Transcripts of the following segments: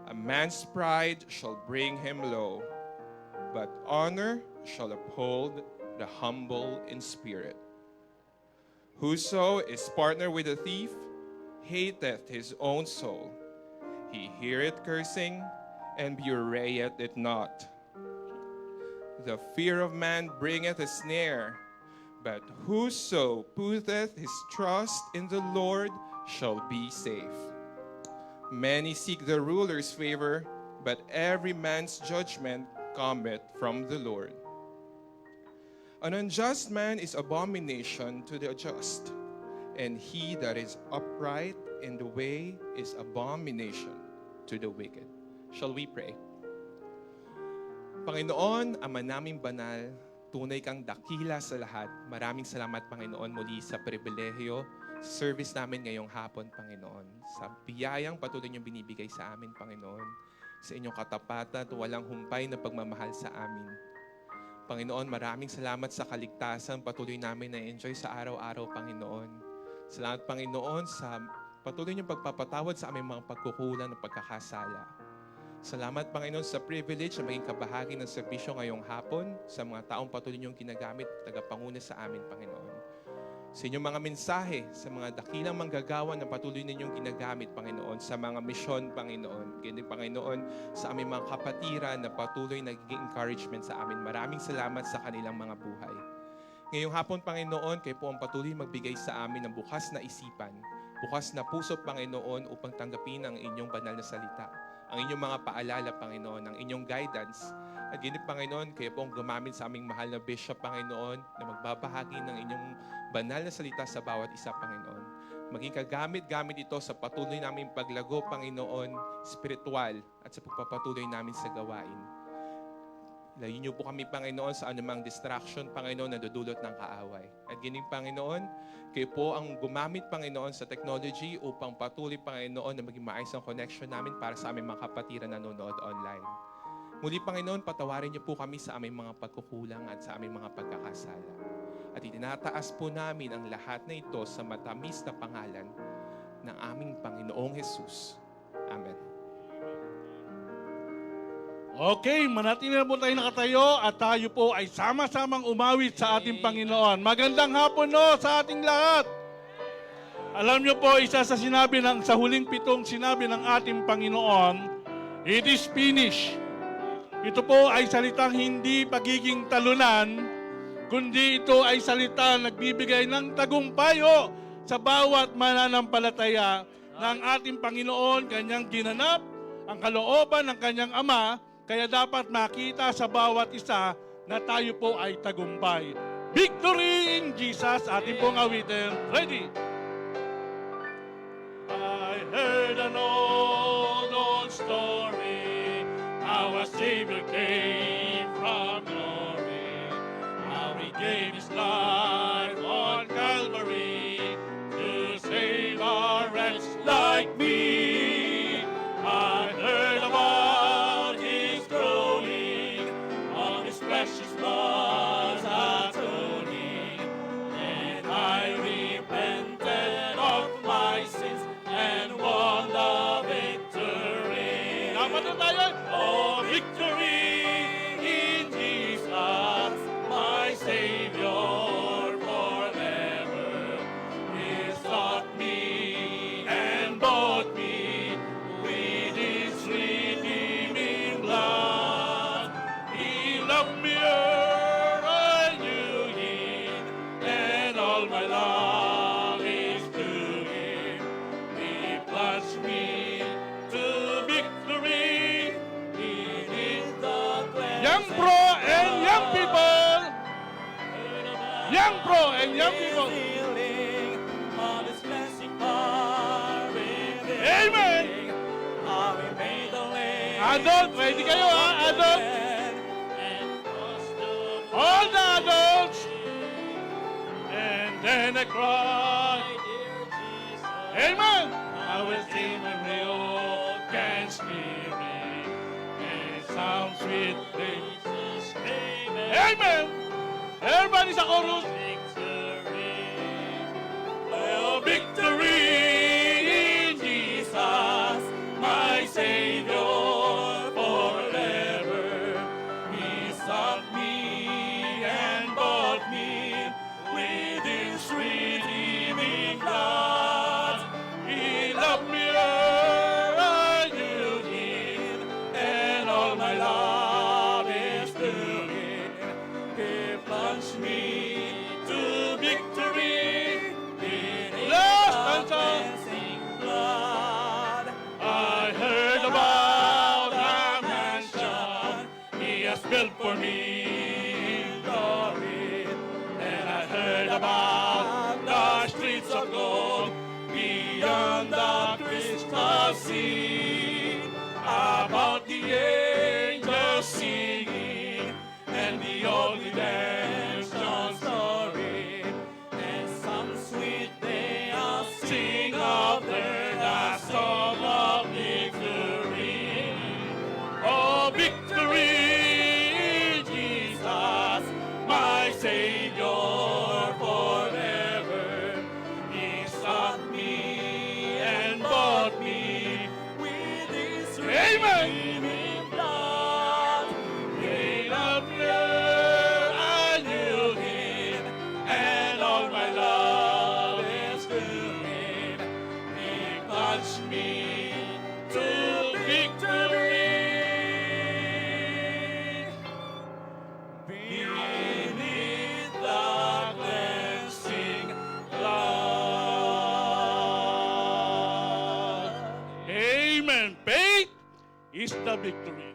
A man's pride shall bring him low, but honor shall uphold the humble in spirit. Whoso is partner with a thief hateth his own soul. He heareth cursing, and bewrayeth it not. The fear of man bringeth a snare, but whoso putteth his trust in the Lord shall be safe. Many seek the ruler's favor, but every man's judgment cometh from the Lord. An unjust man is abomination to the just, and he that is upright in the way is abomination to the wicked. Shall we pray? Panginoon, Ama naming banal, tunay kang dakila sa lahat. Maraming salamat, Panginoon, muli sa pribilehyo, sa service namin ngayong hapon, Panginoon. Sa biyayang patuloy niyong binibigay sa amin, Panginoon. Sa inyong katapatan at walang humpay na pagmamahal sa amin. Panginoon, maraming salamat sa kaligtasan patuloy namin na enjoy sa araw-araw, Panginoon. Salamat, Panginoon, sa patuloy niyong pagpapatawad sa aming mga pagkukulang at pagkakasala. Salamat, Panginoon, sa privilege na maging kabahagi ng serbisyo ngayong hapon sa mga taong patuloy niyong ginagamit, tagapanguna sa amin, Panginoon. Sa inyong mga mensahe, sa mga dakilang manggagawa na patuloy ninyong ginagamit, Panginoon, sa mga misyon, Panginoon. Ganyan, Panginoon, sa aming mga kapatiran na patuloy nagiging encouragement sa amin. Maraming salamat sa kanilang mga buhay. Ngayong hapon, Panginoon, kayo po ang patuloy magbigay sa amin ng bukas na isipan, bukas na puso, Panginoon, upang tanggapin ang inyong banal na salita. Ang inyong mga paalala, Panginoon, ang inyong guidance. At ganyan, Panginoon, kayo po ang gumamit sa aming mahal na bishop, Panginoon, na magbabahagi ng inyong banal na salita sa bawat isa, Panginoon. Maging kagamit-gamit ito sa patuloy namin paglago, Panginoon, spiritual at sa pagpapatuloy namin sa gawain. Layo niyo po kami, Panginoon, sa anumang distraction, Panginoon, na dudulot ng kaaway. At ganyan, Panginoon, kayo po ang gumamit, Panginoon, sa technology upang patuloy, Panginoon, na maging maayos ang connection namin para sa aming mga kapatiran na nanonood online. Muli, Panginoon, patawarin niyo po kami sa aming mga pagkukulang at sa aming mga pagkakasala. At itinataas po namin ang lahat na ito sa matamis na pangalan ng aming Panginoong Jesus. Amen. Okay, manatili na po tayo nakatayo at tayo po ay sama-samang umawit sa ating Panginoon. Magandang hapon no sa ating lahat. Alam niyo po, isa sa huling 7 sinabi ng ating Panginoon, it is finished. Ito po ay salitang hindi pagiging talunan, kundi ito ay salita nagbibigay ng tagumpayo sa bawat mananampalataya ng ating Panginoon, kanyang ginanap, ang kalooban ng kanyang Ama. Kaya dapat makita sa bawat isa na tayo po ay tagumpay. Victory in Jesus! Ating pong awitin. Ready? I heard an old story, how a Savior came from glory, how He gave His life on Calvary to save a wretch like me. I heard about His groaning, of His precious blood atoning, and I repented of my sins and won the victory. Dapat na tayo! Oh, victory in Jesus, my Savior forever. He sought me and bought me with His redeeming blood. He loved me ere I knew Him, and all my longings to Him. He plunged me to victory. He did the young pro and young people. Young pro and young people. Amen. Adult, ready kayo ha? Adult. All the adults. And then I cried. Amen. I will sing my real can spirit. And sound sweet things. Amen. Everybody sa chorus. Oh, victory in Jesus, my Savior. for me in glory. And I heard about the streets of gold beyond the crystal sea, about the angels singing and the old redemption story, and some sweet day I'll sing of the song of victory. Oh, victory, Jesus, my Savior forever. He sought me and bought me with His redeeming blood. Paid a prayer, I knew Him, and all my love is to Him. He launched me to victory. Beneath the cleansing blood. Amen. Faith is the victory.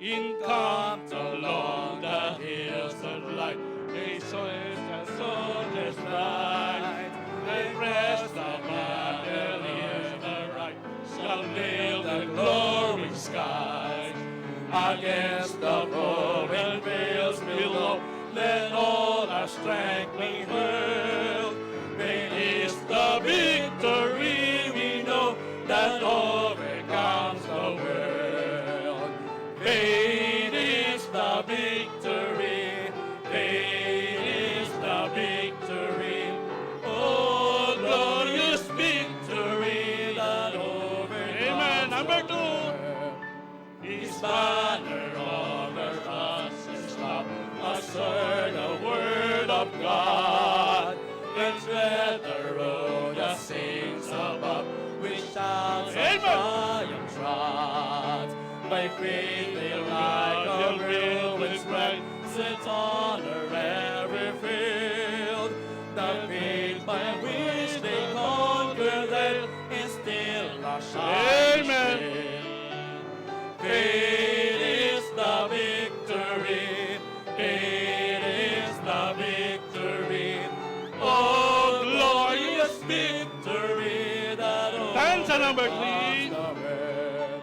In comes along the hills of light, a soldier's light. They press the battle in the right, shall nail the glory skies. Against the foaming veils below, let all our strength be hurled. Great is the victory we know that overcomes the world. Great is the victory, great is the victory. Oh, glorious victory that overcomes. Amen. Number 2. His banner over us is love, assert the word of God. Let's tread the road the saints above, with shouts of triumph trod. By faith they like a ruin spread, set honor every field. The faith by which they conquer them is still a shining shield. Great is the victory, great is the victory. Oh, glorious victory that overcomes the world.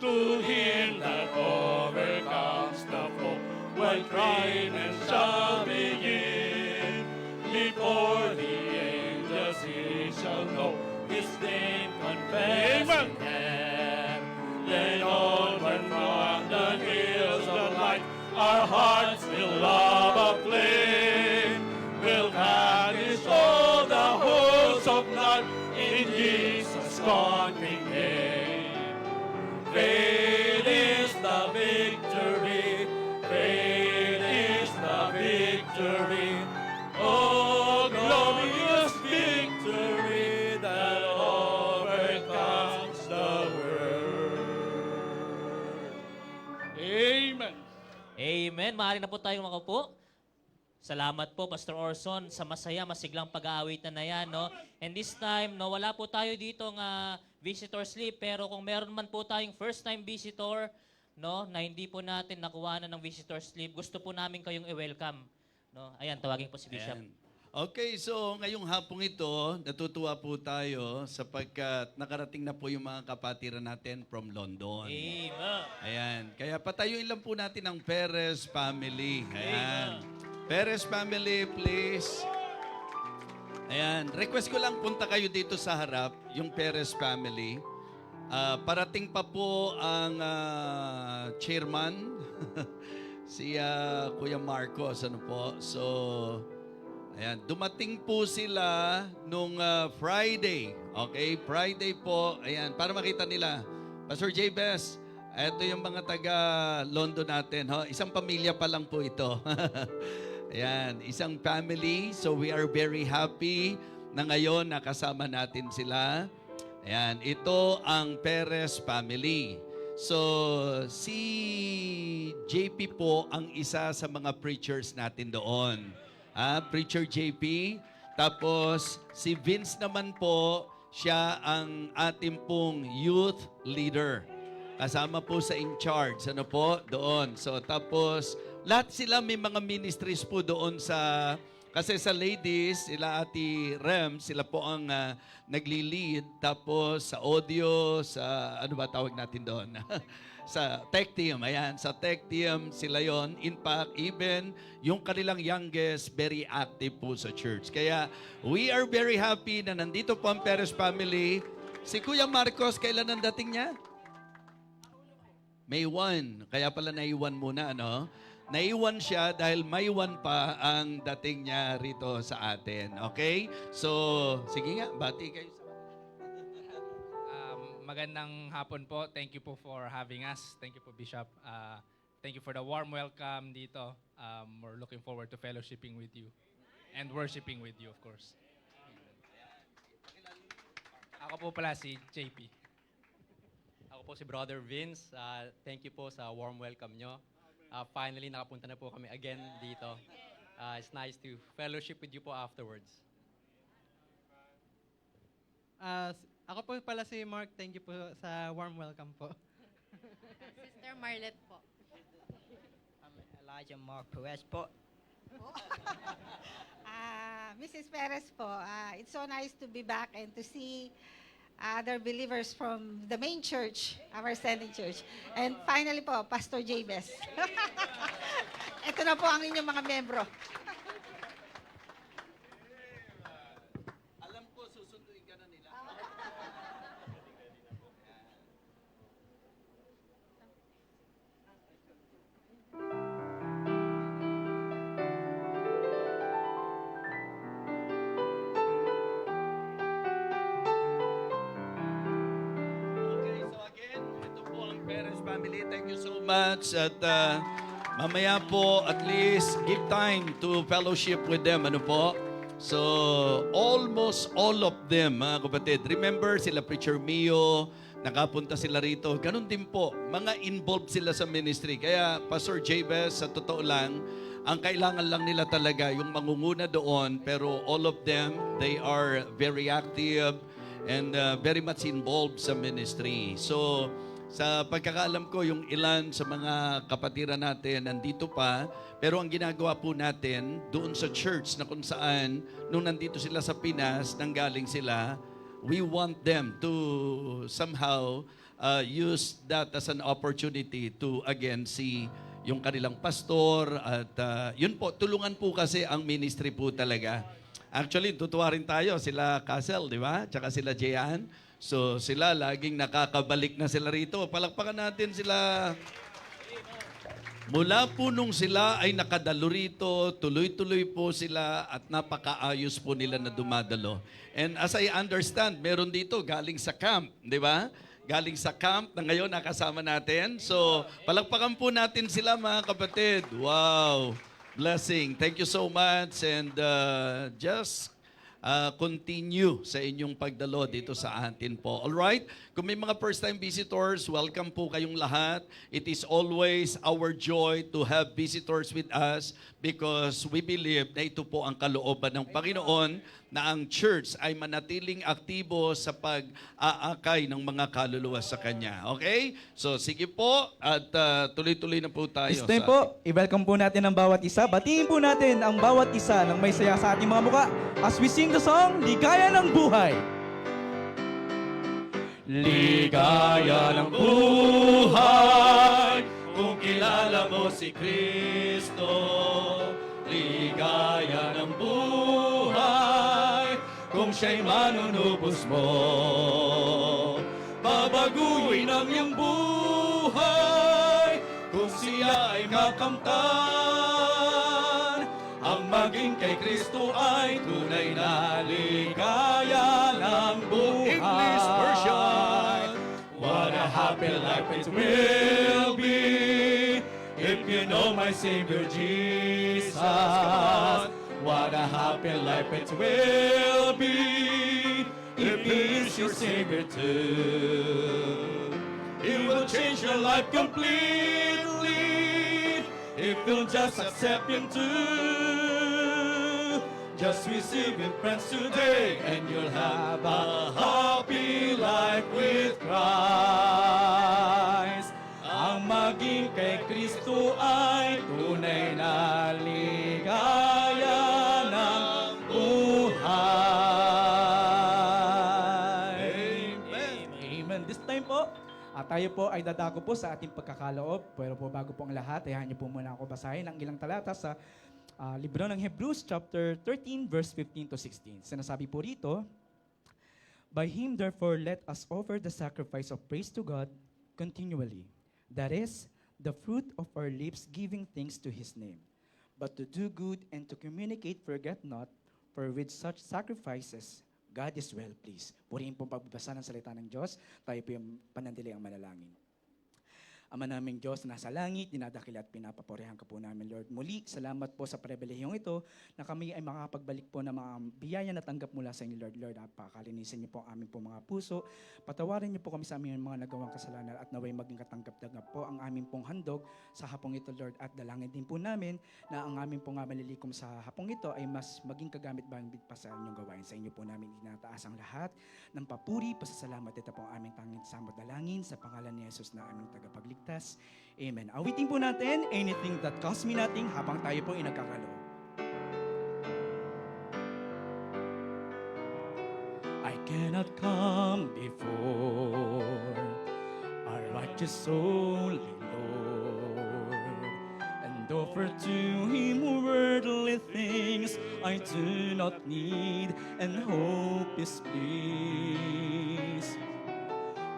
To him that overcomes the foe, when crying and shall begin, before the angels he shall know his name confessed in heaven. Then onward from the hills of light, our hearts will love aflame. We'll vanish all the hosts of night in Jesus' conquering name. Great is the victory, great is the victory. Oh, glorious victory that overcomes the world. Amen. Amen. Maaari na po tayong makaupo. Salamat po, Pastor Orson, sa masaya, masiglang pag-aawitan na yan, no? And this time, no, wala po tayo dito ng visitor slip, pero kung meron man po tayong first-time visitor, no, na hindi po natin nakuha na ng visitor slip, gusto po namin kayong i-welcome. No? Ayan, tawagin po si Bishop. Ayan. Okay, so ngayong hapong ito, natutuwa po tayo sapagkat nakarating na po yung mga kapatiran natin from London. Amen. Ayan. Kaya patayuin lang po natin ang Perez family. Ayan. Perez family, please. Ayan. Request ko lang punta kayo dito sa harap, yung Perez family. Parating pa po ang chairman, si Kuya Marcos. Ano po? So, ayan. Dumating po sila nung Friday. Okay? Friday po. Ayan. Para makita nila. Pastor J. Best, ito yung mga taga London natin. Ho? Isang pamilya pa lang po ito. Ayan, isang family. So we are very happy na ngayon nakasama natin sila. Ayan, ito ang Perez family. So si JP po ang isa sa mga preachers natin doon. Preacher JP. Tapos si Vince naman po, siya ang ating pong youth leader. Kasama po sa in charge. Ano po? Doon. So, tapos, lahat sila may mga ministries po doon sa... Kasi sa ladies, sila Ate Rem, sila po ang nagli-lead. Tapos sa audio, sa... Ano ba tawag natin doon? Sa tech team. Ayan, sa tech team, sila yon. In fact, even yung kanilang youngest, very active po sa church. Kaya, we are very happy na nandito po ang Perez family. Si Kuya Marcos, kailan ang dating niya? May 1. Kaya pala naiwan muna, ano? Naiwan siya dahil may 1 pa ang dating niya rito sa atin. Okay? So, sige nga, bati kayo sa... Magandang hapon po. Thank you po for having us. Thank you po, Bishop. Thank you for the warm welcome dito. We're looking forward to fellowshipping with you and worshiping with you, of course. Ako po pala si JP. Ako po si Brother Vince. Thank you po sa warm welcome nyo. Finally, nakapunta na po kami again dito. It's nice to fellowship with you po afterwards. Ako po pala si Mark. Thank you po sa warm welcome po. Sister Marlet po. Elijah Mark Perez po. Mrs. Perez po, it's so nice to be back and to see other believers from the main church, our sending church. And finally po, Pastor Jabez. Ito na po ang inyong mga membro. Alam ko, susunduin ka na nila. Okay, so again, ito po ang Perez family. Thank you so much. At mamaya po, at least give time to fellowship with them. Ano po? So, almost all of them, mga kapatid. Remember, sila Preacher Mio, nakapunta sila rito. Ganun din po, mga involved sila sa ministry. Kaya, Pastor Jabez, sa totoo lang, ang kailangan lang nila talaga yung mangunguna doon, pero all of them, they are very active and very much involved sa ministry. So, sa pagkakaalam ko, yung ilan sa mga kapatiran natin nandito pa, pero ang ginagawa po natin doon sa church na kung saan, nung nandito sila sa Pinas, nanggaling sila, we want them to somehow use that as an opportunity to again see yung kanilang pastor at yun po, tulungan po kasi ang ministry po talaga. Actually, tutuwa rin tayo, sila Castle, di ba? Tsaka sila Jehan. So sila, laging nakakabalik na sila rito. Palakpakan natin sila. Mula po nung sila ay nakadalo rito, tuloy-tuloy po sila at napakaayos po nila na dumadalo. And as I understand, meron dito galing sa camp, di ba? Galing sa camp na ngayon nakasama natin. So, palakpakan po natin sila mga kapatid. Wow! Blessing. Thank you so much and just continue sa inyong pagdalo dito sa atin po. Alright? Kung may mga first-time visitors, welcome po kayong lahat. It is always our joy to have visitors with us because we believe na ito po ang kalooban ng Panginoon na ang church ay manatiling aktibo sa pag-aakay ng mga kaluluwa sa Kanya. Okay? So, sige po at tuloy-tuloy na po tayo. This time po, i-welcome po natin ang bawat isa. Batiin po natin ang bawat isa ng may saya sa ating mga muka as we sing the song, Ligaya ng Buhay. Ligaya ng buhay kung kilala mo si Kristo. Ligaya ng buhay kung siya'y manunubos mo. Babaguhin ang iyong buhay kung siya ay makamtan. Ang maging kay Kristo ay tunay na ligaya ng buhay. English version. What a happy life it will be if you know my Savior Jesus. What a happy life it will be if He is your Savior too. It will change your life completely if you'll just accept Him too. Just receive Him, friends, today, and you'll have a happy life with Christ. Ang maging kay Kristo ay tunay na ligaya ng buhay. Amen. This time po, tayo po ay dadako po sa ating pagkakaloob. Pero po bago po ang lahat, ayahan niyo po muna ako basahin ang ilang talata sa libro ng Hebrews chapter 13 verse 15 to 16. Sinasabi po rito, by Him therefore let us offer the sacrifice of praise to God continually. That is, the fruit of our lips giving thanks to His name. But to do good and to communicate forget not, for with such sacrifices, God is well pleased. Purihin po pagbabasa ng salita ng Diyos, tayo po yung panandali ang manalangin. Ama naming Diyos, nasa langit, dinadakil at pinapapurihan ka po namin, Lord. Muli, salamat po sa pribilehiyong ito na kami ay makapagbalik po ng mga biyaya na tanggap mula sa inyo, Lord. Lord, pakalinisin niyo po ang aming po mga puso. Patawarin niyo po kami sa aming mga nagawang kasalanan at naway maging katanggap-tanggap po ang aming pong handog sa hapong ito, Lord. At dalangin din po namin na ang aming pong malilikom sa hapong ito ay mas maging kagamit-bangit pa sa inyong gawain. Sa inyo po namin inataas ang lahat ng papuri, pasasalamat. Ito po ang aming tanging samot dalangin sa pangalan ni Jesus na aming tagapagligtas. Amen. Awitin po natin, anything that costs me nothing, habang tayo po ay nagkakaloob. I cannot come before our righteous holy Lord and offer to Him worldly things I do not need and hope is pleased.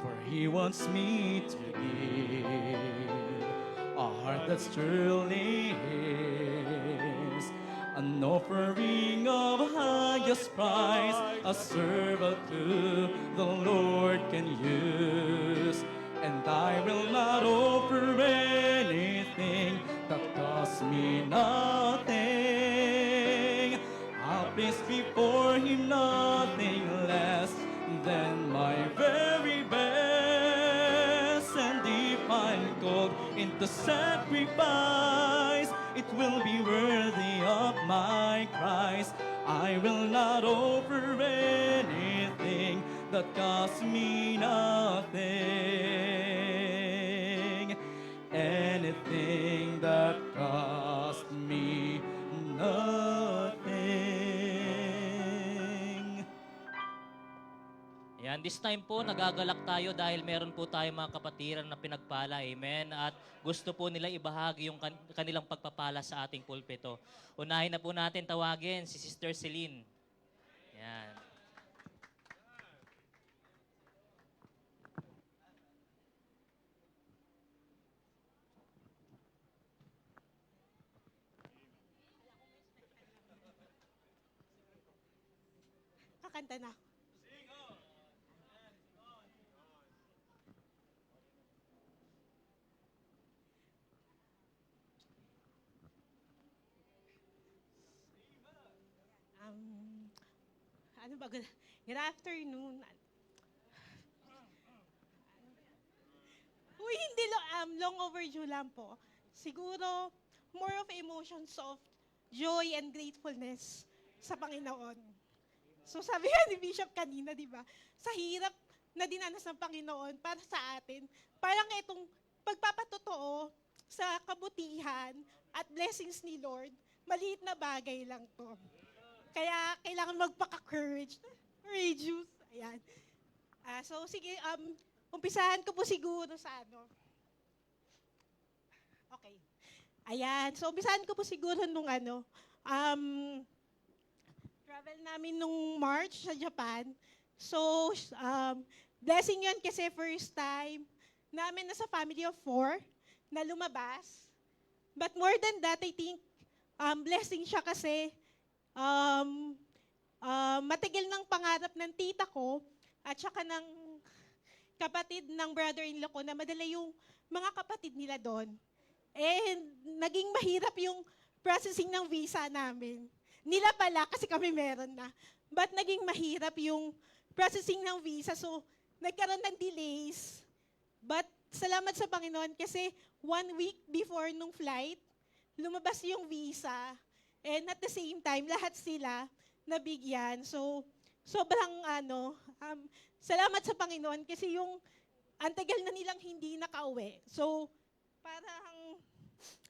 For He wants me to give a heart that's truly His, an offering of highest price, a servant who the Lord can use. And I will not offer anything that costs me nothing. I'll place before Him nothing less than my very best. And if I'm called into sacrifice, it will be worthy of my Christ. I will not offer anything that costs me nothing. Anything that costs me nothing. Yan, this time po, nagagalak tayo dahil meron po tayo mga kapatiran na pinagpala, amen. At gusto po nila ibahagi yung kanilang pagpapala sa ating pulpito. Unahin na po natin tawagin si Sister Celine. Yan. Kakanta na. Ano ba? Good afternoon. Uy, hindi long overdue lang po. Siguro, more of emotions of joy and gratefulness sa Panginoon. So sabi nga ni Bishop kanina, di ba? Sa hirap na dinanas ng Panginoon para sa atin, parang itong pagpapatotoo sa kabutihan at blessings ni Lord, maliit na bagay lang to. Kaya kailangan magpaka-courage. Courageous. Ayan. So sige, umpisahan ko po siguro sa ano. Okay. Ayan. So umpisahan ko po siguro nung ano, travel namin nung March sa Japan. So, blessing yun kasi first time namin na sa family of 4 na lumabas. But more than that, I think, blessing siya kasi matigil ng pangarap ng tita ko at saka ng kapatid ng brother-in-law ko na madala yung mga kapatid nila doon. And naging mahirap yung processing ng visa namin. Nila pala kasi kami meron na. But naging mahirap yung processing ng visa. So, nagkaroon ng delays. But salamat sa Panginoon kasi 1 week before nung flight, lumabas yung visa. And at the same time, lahat sila nabigyan. So, sobrang salamat sa Panginoon kasi yung ang tagal na nilang hindi nakauwi. So, parang,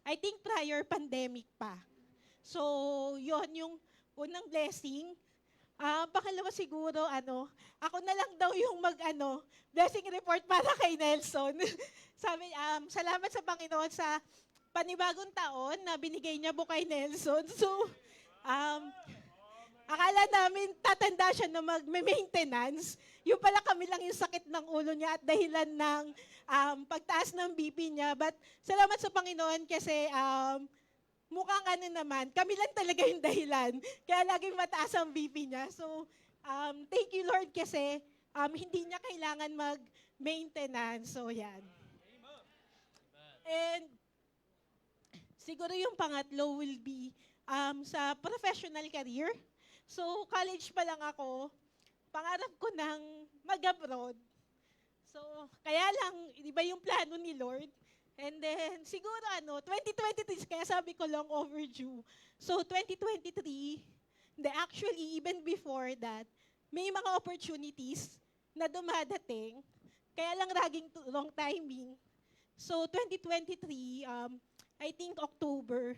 I think prior pandemic pa. So, yon yung unang blessing. Pangalawa siguro, ako na lang daw yung blessing report para kay Nelson. Sabi, salamat sa Panginoon sa panibagong taon na binigay niya po kay Nelson. So, akala namin tatanda siya na mag-maintenance. Yung pala kami lang yung sakit ng ulo niya at dahilan ng pagtaas ng BP niya. But salamat sa Panginoon kasi mukhang naman, kami lang talaga yung dahilan. Kaya laging mataas ang BP niya. So, thank you Lord kasi hindi niya kailangan mag-maintenance. So, yan. And siguro yung pangatlo will be sa professional career. So, college pa lang ako, pangarap ko ng mag-abroad. So, kaya lang, di ba yung plano ni Lord? And then, siguro 2023, kaya sabi ko long overdue. So, 2023, actually, even before that, may mga opportunities na dumadating, kaya lang laging wrong timing. So, 2023, I think October,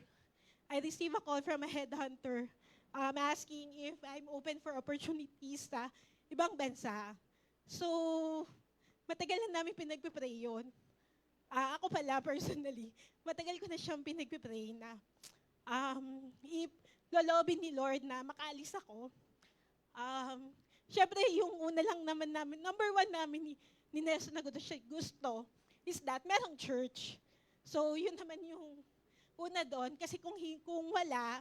I received a call from a headhunter asking if I'm open for opportunities sa ibang bansa. So, matagal na namin pinagpipray yun. Ako pala, personally, matagal ko na siyang pinagpipray na if lolobin ni Lord na makaalis ako, syempre, yung una lang naman namin, number one namin ni Nelson na gusto is that merong church. So, yun naman yung una doon. Kasi kung wala,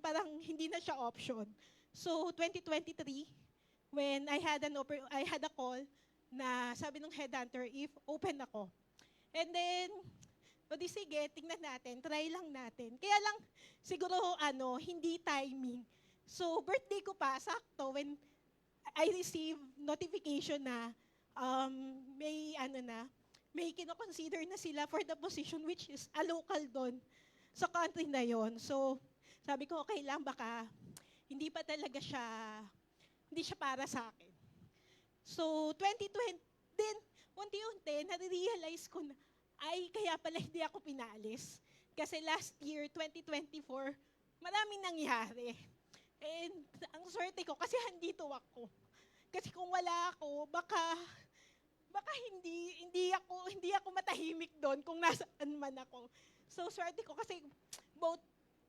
parang hindi na siya option. So, 2023, when I had a call na sabi ng headhunter if open ako. And then, di sige, tingnan natin, try lang natin. Kaya lang, siguro, hindi timing. So, birthday ko pa, sakto, when I received notification na may kino-consider na sila for the position which is a local doon sa country na yon. So, sabi ko, okay lang, baka hindi pa talaga siya, hindi siya para sa akin. So, 2020, then, unti-unti, nare-realize ko na, ay, kaya pala hindi ako pinalis. Kasi last year, 2024, maraming nangyari. And ang swerte ko, kasi handito ako. Kasi kung wala ako, baka hindi ako matahimik doon kung nasaan man ako. So, swerte ko kasi both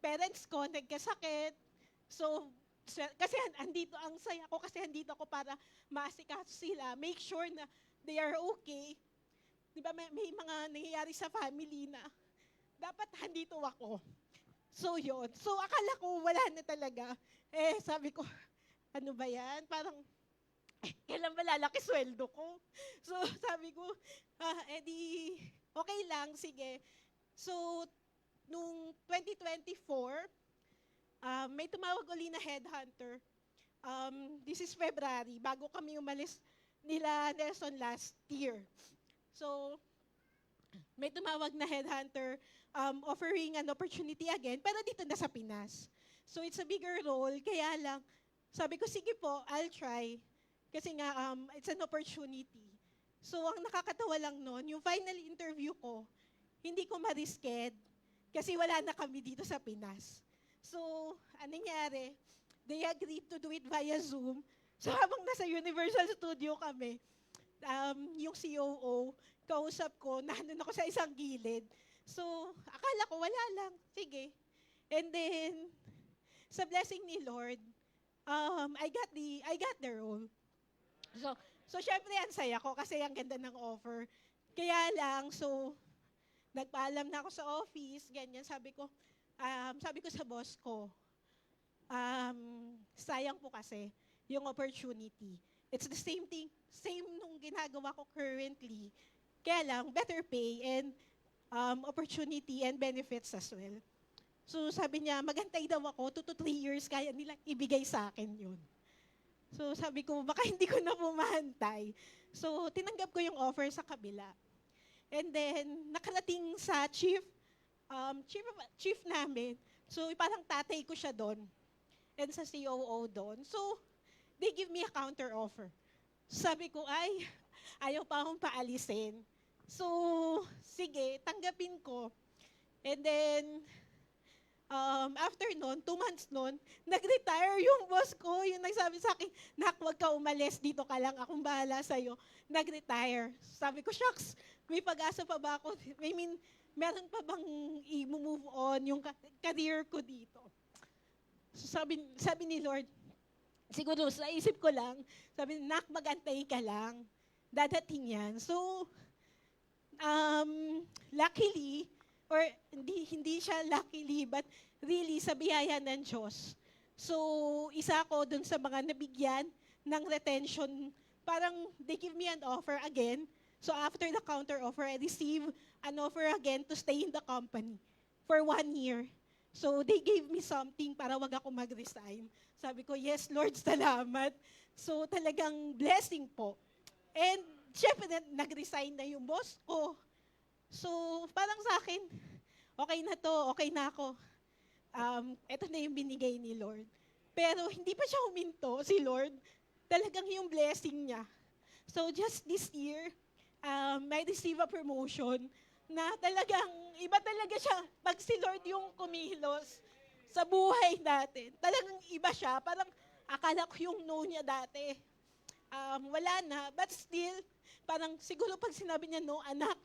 parents ko nagkasakit. So, kasi andito ang saya ko kasi andito ako para maasikaso sila, make sure na they are okay. Di ba may mga nangyayari sa family na dapat andito ako. So yun. So akala ko wala na talaga. Sabi ko, ano ba yan? Parang, kailan ba lalaki sweldo ko? So sabi ko, okay lang, sige. So, nung 2024, may tumawag uli na headhunter. This is February, bago kami umalis nila Nelson last year. So, may tumawag na headhunter offering an opportunity again, pero dito na sa Pinas. So, it's a bigger role, kaya lang, sabi ko, sige po, I'll try. Kasi nga, it's an opportunity. So, ang nakakatawa lang nun, yung final interview ko, hindi ko ma-risked kasi wala na kami dito sa Pinas. So, anong nangyari? They agreed to do it via Zoom. So, habang nasa Universal Studio kami, yung COO, kausap ko, nandun ako sa isang gilid. So, akala ko wala lang. Sige. And then, sa blessing ni Lord, I got the role. So syempre, ang saya ko kasi ang ganda ng offer. Kaya lang, so, nagpaalam na ako sa office, ganyan, sabi ko sa boss ko, sayang po kasi yung opportunity. It's the same thing, same nung ginagawa ko currently. Kaya lang, better pay and opportunity and benefits as well. So sabi niya, magantay daw ako, 2 to 3 years, kaya nila ibigay sa akin yun. So sabi ko, baka hindi ko na pumahantay. So tinanggap ko yung offer sa kabila. And then, nakarating sa chief namin. So, parang tatay ko siya doon. And sa COO doon. So, they give me a counter offer. Sabi ko, ay, ayaw pa akong paalisin. So, sige, tanggapin ko. And then, after nun, 2 months nun, nag-retire yung boss ko. Yung nagsabi sa akin, nak, wag ka umalis, dito ka lang, akong bahala sa'yo. Nag-retire. Sabi ko, shucks, may pag-asa pa ba ako? I mean, meron pa bang i-move on yung career ko dito? So sabi ni Lord, siguro sa isip ko lang, sabi, nak, magantay ka lang. Dadating yan. So, luckily, or hindi siya luckily, but really sa biyaya ng Diyos. So, isa ako dun sa mga nabigyan ng retention. Parang they give me an offer again. So, after the counter offer, I receive an offer again to stay in the company for 1 year. So, they gave me something para wag ako mag-resign. Sabi ko, yes, Lord, salamat. So, talagang blessing po. And, syempre, nag-resign na yung boss ko. So, parang sa akin, okay na to, okay na ako. Ito na yung binigay ni Lord. Pero hindi pa siya huminto, si Lord. Talagang yung blessing niya. So, just this year, I received a promotion na talagang, iba talaga siya. Pag si Lord yung kumilos sa buhay natin, talagang iba siya. Parang akala ko yung no niya dati. Wala na, but still, parang siguro pag sinabi niya, no, anak,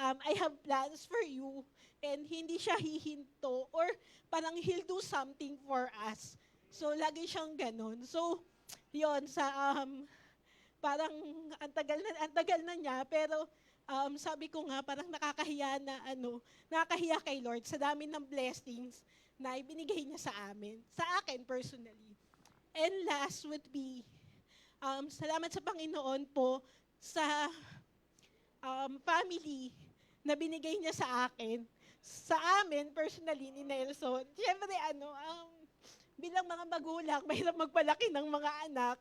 I have plans for you, and hindi siya hihinto, or parang he'll do something for us. So, lagi siyang ganun. So, yon parang ang tagal na niya, pero sabi ko nga, parang nakakahiya kay Lord sa dami ng blessings na ibinigay niya sa amin, sa akin personally. And last would be, salamat sa Panginoon po sa family na binigay niya sa akin, sa amin personally ni Nelson. Siyempre, bilang mga magulang, mahirap magpalaki ng mga anak.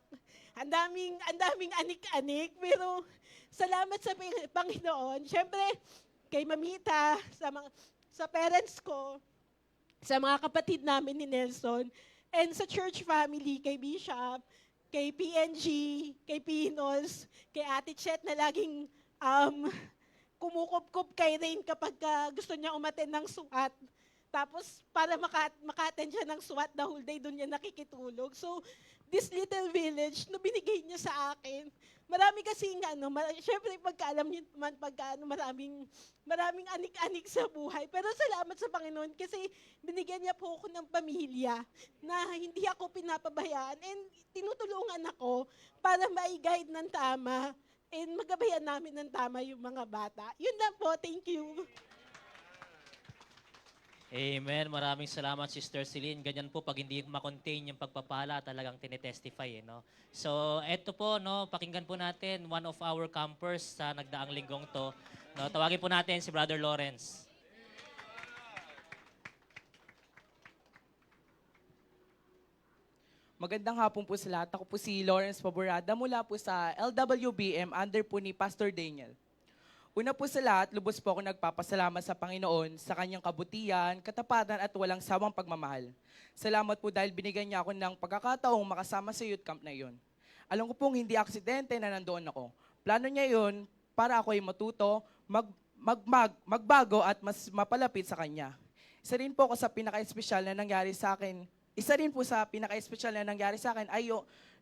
Ang daming anik-anik, pero salamat sa Panginoon. Siyempre, kay Mamita, sa parents ko, sa mga kapatid namin ni Nelson, and sa church family, kay Bishop, kay PNG, kay Pinos, kay Ate Chet na laging kumukup-kup kay Rain kapag gusto niya umattend ng SWAT. Tapos, para maka-attend siya ng SWAT, the whole day doon niya nakikitulog. So, this little village na binigay niya sa akin, marami kasi syempre pagkaalam niyo naman, maraming anik-anik sa buhay. Pero salamat sa Panginoon kasi binigyan niya po ako ng pamilya na hindi ako pinapabayaan and tinutulungan ako para ma-guide ng tama and magabayan namin ng tama yung mga bata. Yun lang po, thank you. Amen. Maraming salamat, Sister Celine. Ganyan po, pag hindi makontain yung pagpapala, talagang tinetestify. No? So, eto po, no, pakinggan po natin one of our campers sa nagdaang linggong to. No, tawagin po natin si Brother Lawrence. Magandang hapon po sa lahat. Ako po si Lawrence Faborada mula po sa LWBM under po ni Pastor Daniel. Una po sa lahat, lubos po ako nagpapasalamat sa Panginoon sa kanyang kabutihan, katapatan at walang sawang pagmamahal. Salamat po dahil binigyan niya ako ng pagkakataong makasama sa youth camp na iyon. Alam ko pong hindi aksidente na nandoon ako. Plano niya iyon para ako ay matuto, magbago at mas mapalapit sa kanya. Isa rin po sa pinaka-espesyal na nangyari sa akin ay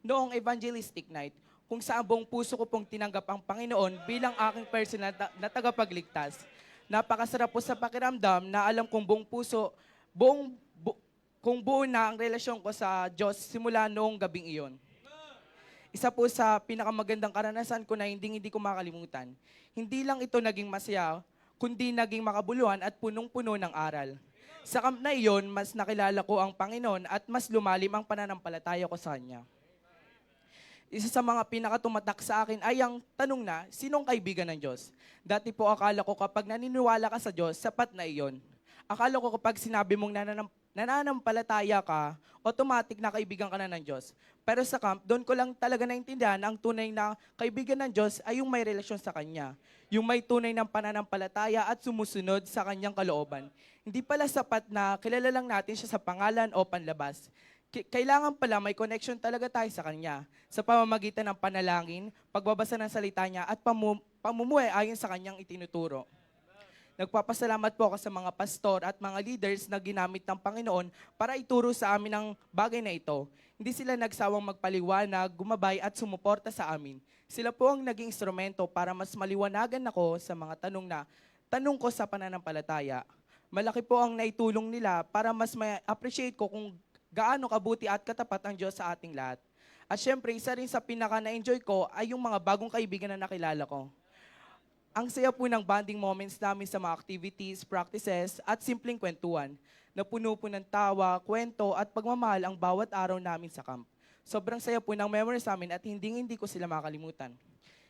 noong evangelistic night, kung saan buong puso ko pong tinanggap ang Panginoon bilang aking personal na tagapagligtas. Napakasarap po sa pakiramdam na alam kong buong puso, kung buo na ang relasyon ko sa Diyos simula noong gabing iyon. Isa po sa pinakamagandang karanasan ko na hindi ko makalimutan. Hindi lang ito naging masaya, kundi naging makabuluhan at punong-puno ng aral. Sa camp na iyon, mas nakilala ko ang Panginoon at mas lumalim ang pananampalataya ko sa Kanya. Isa sa mga pinakatumatak sa akin ay ang tanong na, sinong kaibigan ng Diyos? Dati po akala ko kapag naniniwala ka sa Diyos, sapat na iyon. Akala ko kapag sinabi mong nananampalataya ka, automatic na kaibigan ka na ng Diyos. Pero sa camp, doon ko lang talaga naintindihan ang tunay na kaibigan ng Diyos ay yung may relasyon sa Kanya. Yung may tunay ng pananampalataya at sumusunod sa Kanyang kalooban. Hindi pala sapat na kilala lang natin siya sa pangalan o panlabas. Kailangan pala may connection talaga tayo sa Kanya sa pamamagitan ng panalangin, pagbabasa ng salita niya at pamumuhay ayon sa Kanyang itinuturo. Nagpapasalamat po ako sa mga pastor at mga leaders na ginamit ng Panginoon para ituro sa amin ang bagay na ito. Hindi sila nagsawang magpaliwanag, gumabay at sumuporta sa amin. Sila po ang naging instrumento para mas maliwanagan ako sa mga tanong ko sa pananampalataya. Malaki po ang naitulong nila para mas ma-appreciate ko kung gaano kabuti at katapat ang Diyos sa ating lahat. At syempre, isa rin sa pinaka-na-enjoy ko ay yung mga bagong kaibigan na nakilala ko. Ang saya po ng bonding moments namin sa mga activities, practices, at simpleng kwentuhan. Napuno po ng tawa, kwento, at pagmamahal ang bawat araw namin sa camp. Sobrang saya po ng memories namin at hindi ko sila makalimutan.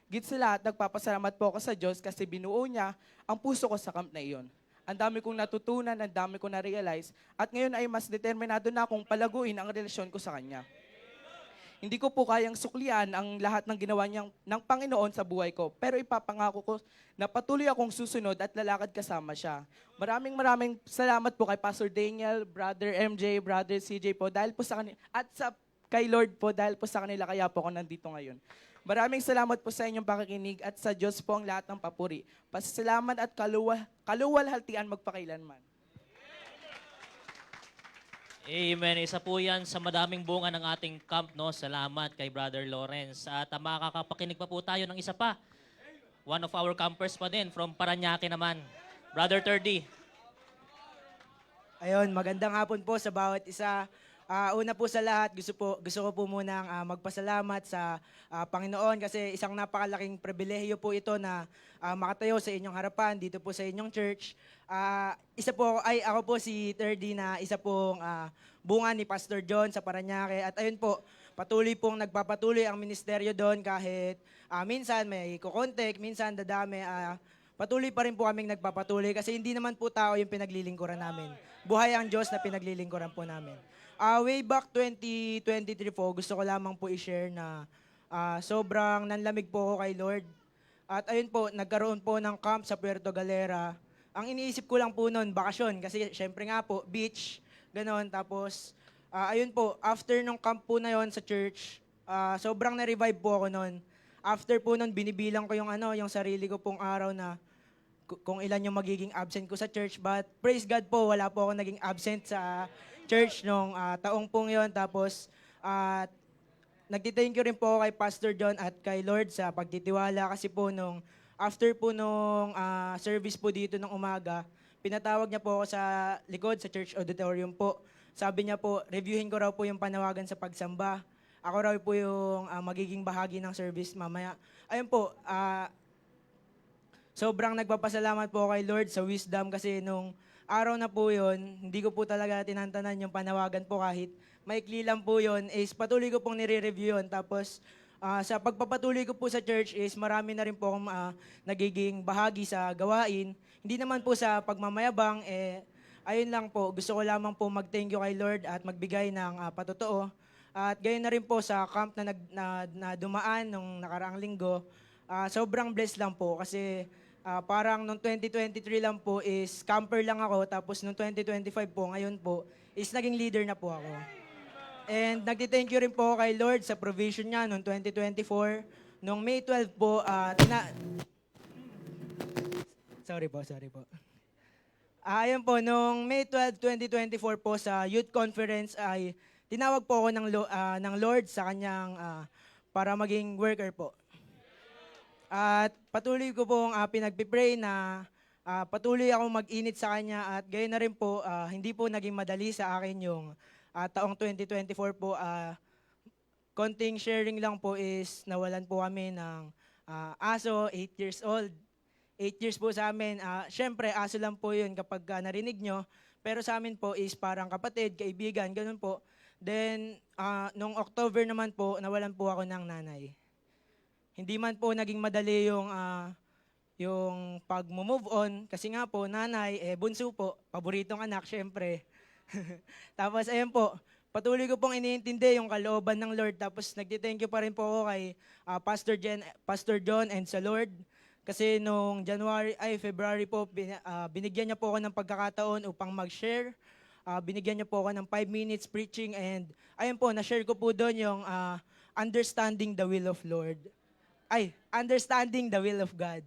Git sa lahat, nagpapasalamat po ako sa Diyos kasi binuo niya ang puso ko sa camp na iyon. Ang dami kong natutunan, ang dami kong na-realize, at ngayon ay mas determinado na akong palaguin ang relasyon ko sa Kanya. Hindi ko po kayang suklian ang lahat ng ginawa ng Panginoon sa buhay ko, pero ipapangako ko na patuloy akong susunod at lalakad kasama siya. Maraming salamat po kay Pastor Daniel, Brother MJ, Brother CJ po, dahil po sa kanila, at kay Lord po, dahil po sa kanila kaya po ako nandito ngayon. Maraming salamat po sa inyong pakikinig at sa Diyos po ang lahat ng papuri. Pasasalamat at kaluwalhatian magpakailanman. Amen. Isa po yan sa madaming bunga ng ating camp, no? Salamat kay Brother Lawrence. At makakapakinig pa po tayo ng isa pa. One of our campers pa din, from Parañaque naman. Brother Terdy. Ayun, magandang hapon po sa bawat isa. Una po sa lahat, gusto ko po munang magpasalamat sa Panginoon kasi isang napakalaking pribilehiyo po ito na makatayo sa inyong harapan dito po sa inyong church. Ako po si Terdy na isa pong bunga ni Pastor John sa Parañaque. At ayun po, patuloy pong nagpapatuloy ang ministeryo doon kahit minsan may kukontek, minsan dadami. Patuloy pa rin po kaming nagpapatuloy kasi hindi naman po tao yung pinaglilingkuran namin. Buhay ang Diyos na pinaglilingkuran po namin. Way back 2023 po, gusto ko lamang po i-share na sobrang nanlamig po ako kay Lord. At ayun po, nagkaroon po ng camp sa Puerto Galera. Ang iniisip ko lang po noon, bakasyon. Kasi syempre nga po, beach, gano'n. Tapos, ayun po, after nung camp po na yon sa church, sobrang na-revive po ako noon. After po noon, binibilang ko yung sarili ko pong araw na kung ilan yung magiging absent ko sa church. But praise God po, wala po ako naging absent sa church nung taong pong yon. Tapos, nagtithank you rin po kay Pastor John at kay Lord sa pagtitiwala kasi po after po nung service po dito ng umaga, pinatawag niya po ako sa likod sa church auditorium po. Sabi niya po, reviewin ko raw po yung panawagan sa pagsamba. Ako raw po yung magiging bahagi ng service mamaya. Ayun po, sobrang nagpapasalamat po kay Lord sa wisdom kasi nung araw na po yun, hindi ko po talaga tinantanan yung panawagan po kahit maikli lang po yun, is patuloy ko pong nire-review yun. Tapos sa pagpapatuloy ko po sa church is marami na rin po akong nagiging bahagi sa gawain. Hindi naman po sa pagmamayabang, ayun lang po, gusto ko lamang po mag-thank you kay Lord at magbigay ng patotoo. At gayon na rin po sa camp na dumaan nung nakaraang linggo, sobrang blessed lang po kasi parang nung 2023 lang po is camper lang ako, tapos nung 2025 po, ngayon po, is naging leader na po ako. And nagtithank you rin po kay Lord sa provision niya noong 2024. Noong May 12 po, Sorry po. Ayun po, noong May 12, 2024 po sa youth conference ay tinawag po ako ng Lord sa kanyang para maging worker po. At patuloy ko pong pinagpipray na patuloy akong mag-init sa kanya at gayon na rin po, hindi po naging madali sa akin yung taong 2024 po. Konting sharing lang po is nawalan po kami ng aso, 8 years old. 8 years po sa amin. Siyempre, aso lang po yun kapag narinig nyo. Pero sa amin po is parang kapatid, kaibigan, ganun po. Then, nung October naman po, nawalan po ako ng nanay. Hindi man po naging madali yung pag-move on kasi nga po nanay, bunso po, paboritong anak syempre. Tapos ayun po, patuloy ko pong iniintindi yung kalooban ng Lord. Tapos nagti-thank you pa rin po ako kay Pastor John and sa Lord. Kasi nung February po, binigyan niya po ako ng pagkakataon upang mag-share. Binigyan niya po ako ng 5 minutes preaching and ayun po, na-share ko po doon yung understanding the will of God.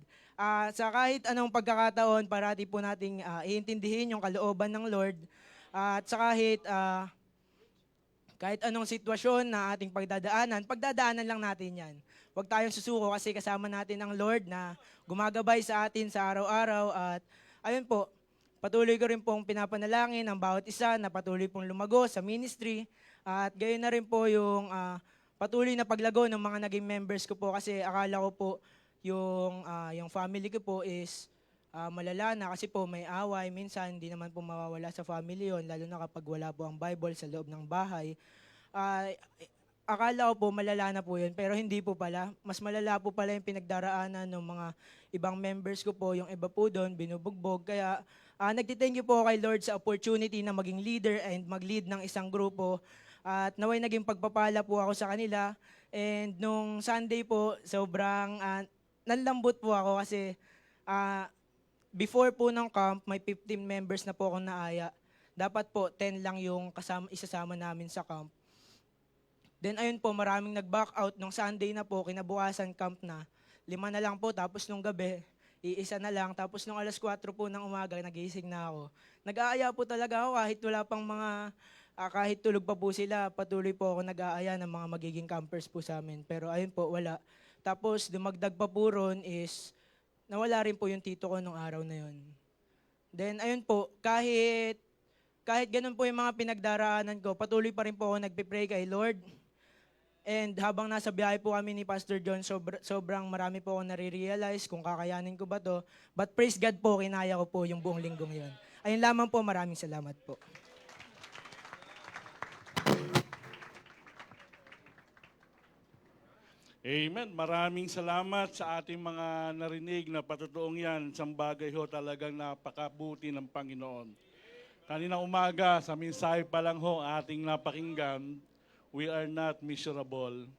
Sa kahit anong pagkakataon, parati po nating iintindihin yung kalooban ng Lord. At sa kahit anong sitwasyon na ating pagdadaanan lang natin yan. Huwag tayong susuko kasi kasama natin ang Lord na gumagabay sa atin sa araw-araw. At ayun po, patuloy ko rin pong pinapanalangin ang bawat isa na patuloy pong lumago sa ministry. At gayon na rin po yung patuloy na paglago ng mga naging members ko po kasi akala ko po yung family ko po is malala na kasi po may away. Minsan hindi naman po mawawala sa family yon, lalo na kapag wala po ang Bible sa loob ng bahay. Akala ko po malala na po yun, pero hindi po pala. Mas malala po pala yung pinagdaraanan ng mga ibang members ko po. Yung iba po doon, binubugbog. Kaya nagtithank you po kay Lord sa opportunity na maging leader and mag-lead ng isang grupo. At naway naging pagpapala po ako sa kanila. And nung Sunday po, sobrang nanlambot po ako kasi before po ng camp, may 15 members na po akong naaya. Dapat po 10 lang yung isasama namin sa camp. Then ayun po, maraming nag-back out nung Sunday na po, kinabukasan camp na. 5 na lang po, tapos nung gabi, iisa na lang. Tapos nung alas 4 po ng umaga, nagising na ako. Nag-aaya po talaga ako kahit wala pang kahit tulog pa po sila, patuloy po ako nag-aaya ng mga magiging campers po sa amin. Pero ayun po, wala. Tapos dumagdag pa po ron is, nawala rin po yung tito ko nung araw na yun. Then ayun po, kahit ganun po yung mga pinagdaraanan ko, patuloy pa rin po ako nagpipray kay Lord. And habang nasa biyahe po kami ni Pastor John, sobrang marami po ako nare-realize kung kakayanin ko ba to. But praise God po, kinaya ko po yung buong linggong yun. Ayun lamang po, maraming salamat po. Amen. Maraming salamat sa ating mga narinig na patutuong yan. Isang bagay ho talagang napakabuti ng Panginoon. Kanina umaga, sa mensahe pa lang ho ating napakinggan, we are not miserable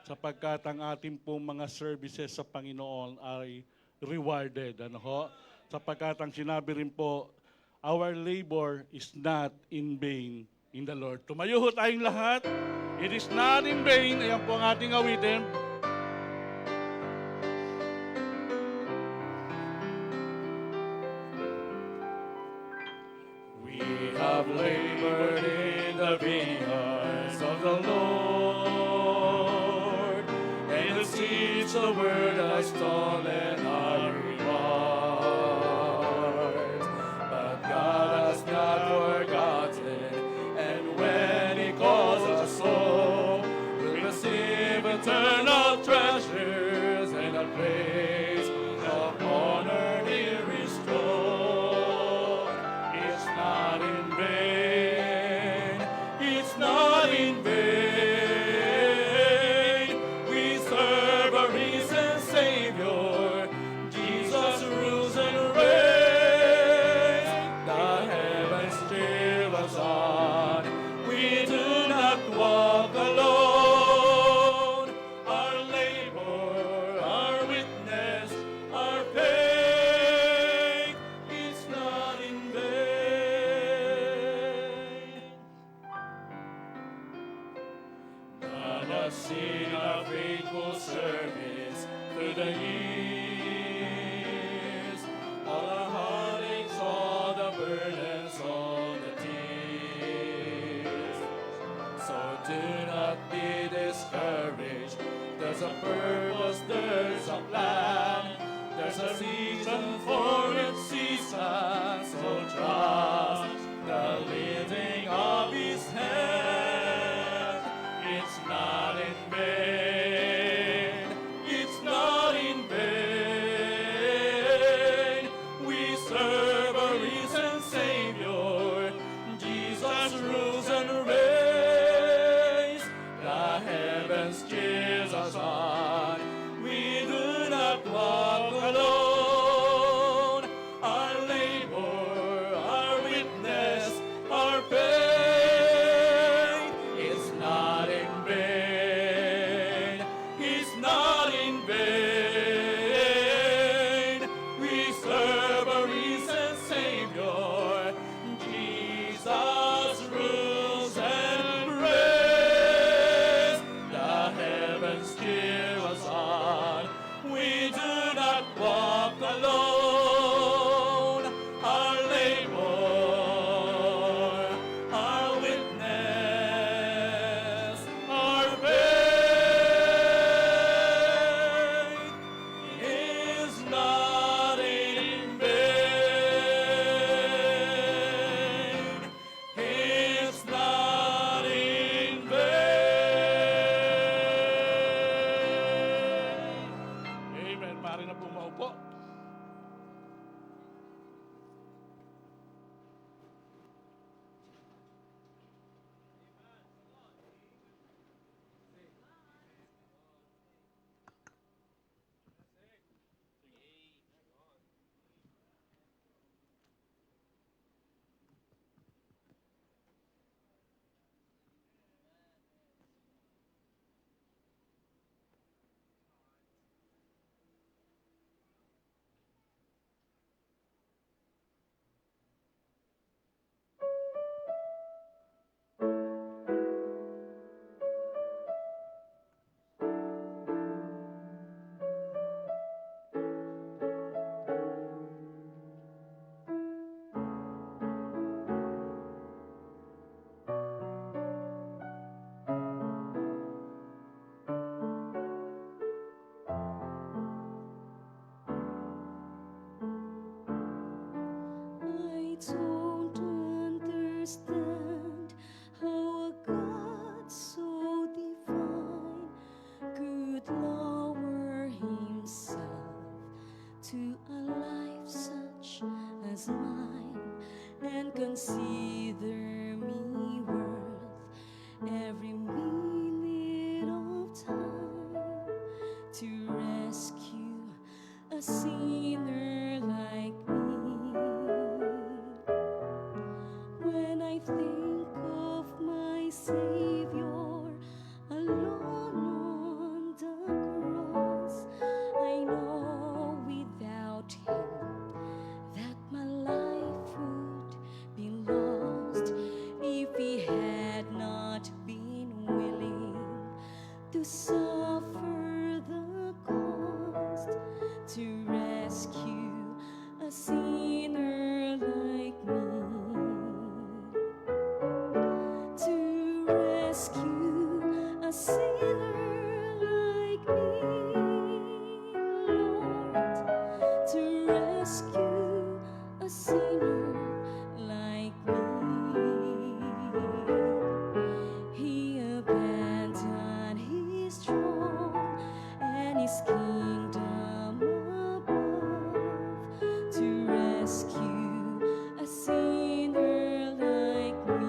sapagkat ang ating pong mga services sa Panginoon ay rewarded. Ano ho? Sapagkat ang sinabi rin po, our labor is not in vain in the Lord. Tumayo ho tayong lahat. It is not in vain. Ayan po ang ating awitin. We have labored in the vineyards of the Lord, and the seeds of the word have stolen our reward. But God has not forgotten, and when He calls us home, we'll receive eternal treasures and a place of honor near His throne. It's not in vain. It's not in vain. We serve a risen Savior. Jesus rules and reigns. The heavens cheer us on. We do not walk alone. Our labor, our witness, our faith is not in vain. God has seen our faithful service through the years. All our heartaches, all the burdens, all the tears. So do not be discouraged. There's a purpose, there's a plan. There's a season for each season. So trust the leading of His hand. It's not in vain. It's not in vain. We serve a risen Savior. Jesus rules and reigns. The heavens cheers us on. We do not walk alone. Our labor, our Savior alone on the cross. I know without Him that my life would be lost if He had not been willing to suffer the cost to rescue a sinner like me. To rescue a sinner like me, Lord. To rescue a sinner like me. He abandoned His throne and His kingdom above to rescue a sinner like me.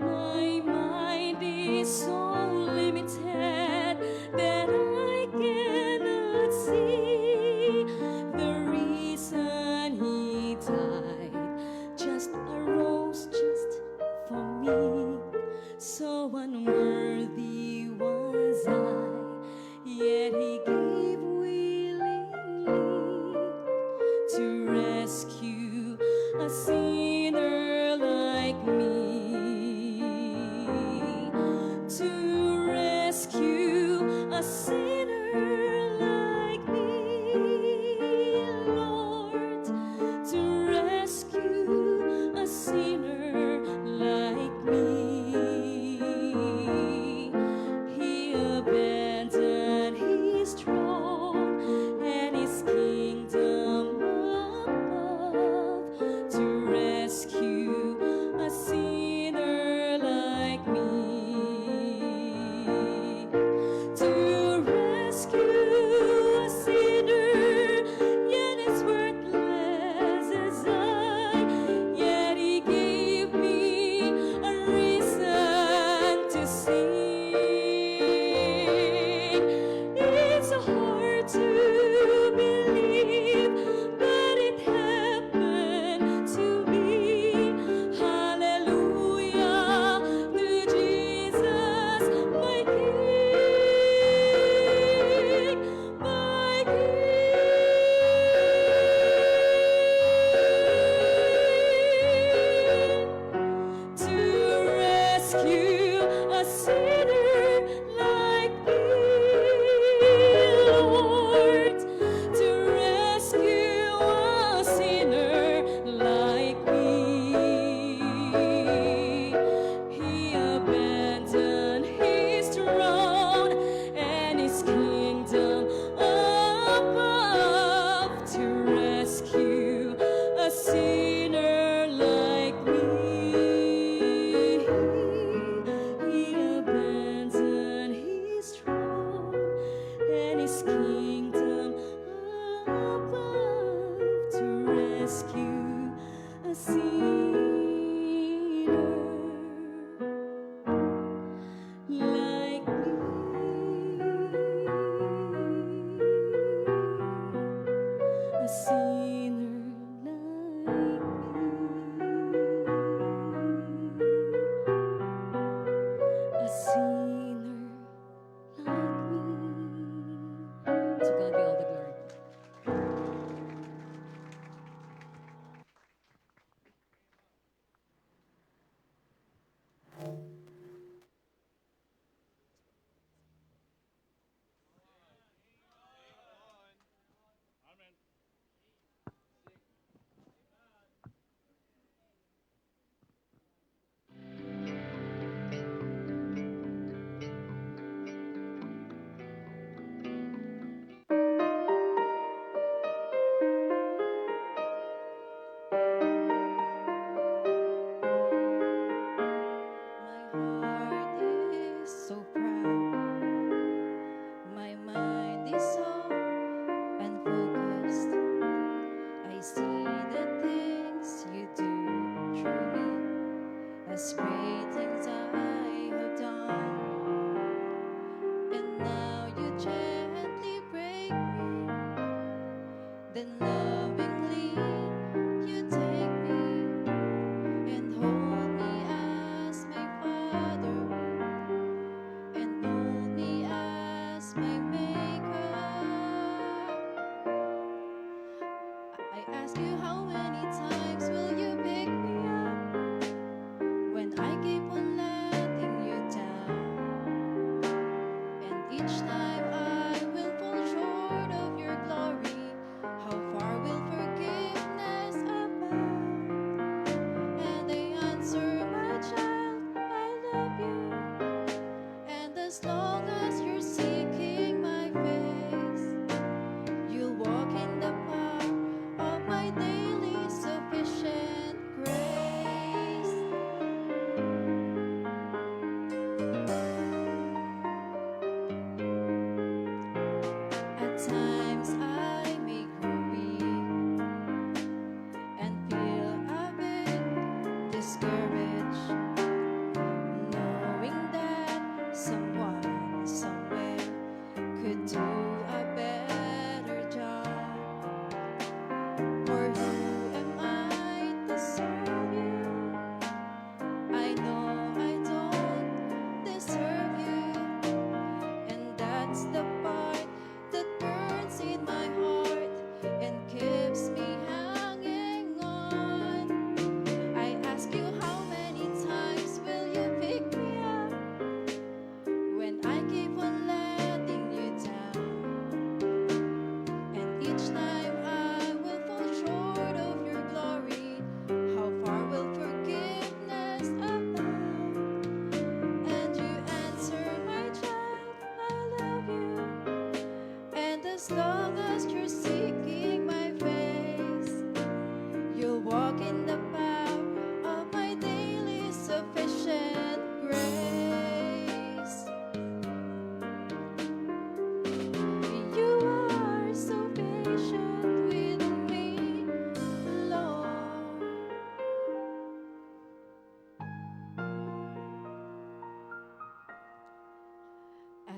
My mind is so limited that I cannot see the reason He died. Just arose just for me. So unworthy was I, yet He gave willingly to rescue a sinner like me. To rescue a sinner like me, Lord. To rescue a sinner like me. He abandoned His throne and His kingdom above to rescue a sinner like me. To rescue a sinner, yet as worthless as I, yet He gave me a reason to sing. It's hard to believe, but it happened to me.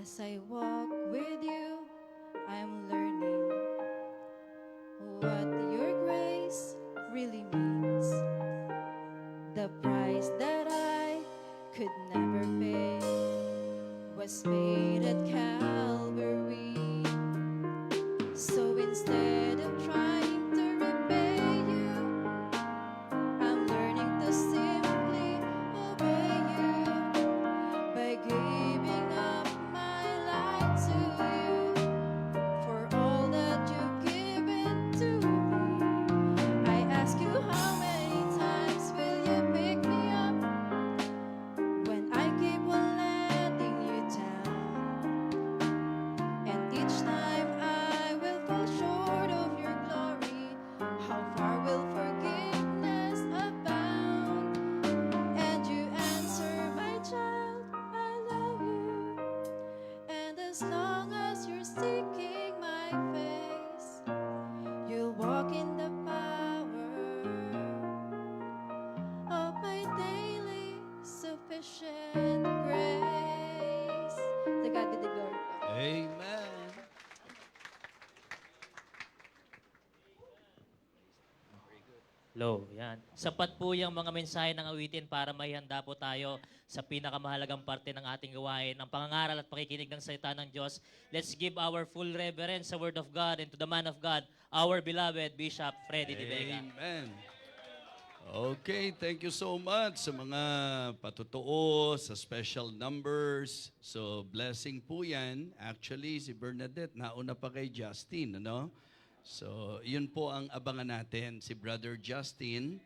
As I walk with you, I'm learning what your grace really means. The price that I could never pay was paid at Calvary. So instead of trying to repay you, I'm learning to simply obey you by giving up my life to you for all that you've given to me. I ask you, how many times will you pick me up when I keep on letting you down? And each time I will fall short of your glory, how far will forgiveness abound? And you answer, my child, I love you. And as long as you're seeking my face, you'll walk in the power of my daily sufficient grace. To God be the glory. Amen. Hello, yan. Sapat po yung mga mensahe ng awitin para may handa po tayo sa pinakamahalagang parte ng ating gawain, ang pangangaral at pakikinig ng salita ng Diyos. Let's give our full reverence sa Word of God and to the man of God, our beloved Bishop Freddy Di Vega. Amen. Okay, thank you so much sa mga patutuo, sa special numbers. So, blessing po yan. Actually, si Bernadette, nauna pa kay Justin, ano? So, yun po ang abangan natin. Si Brother Justin,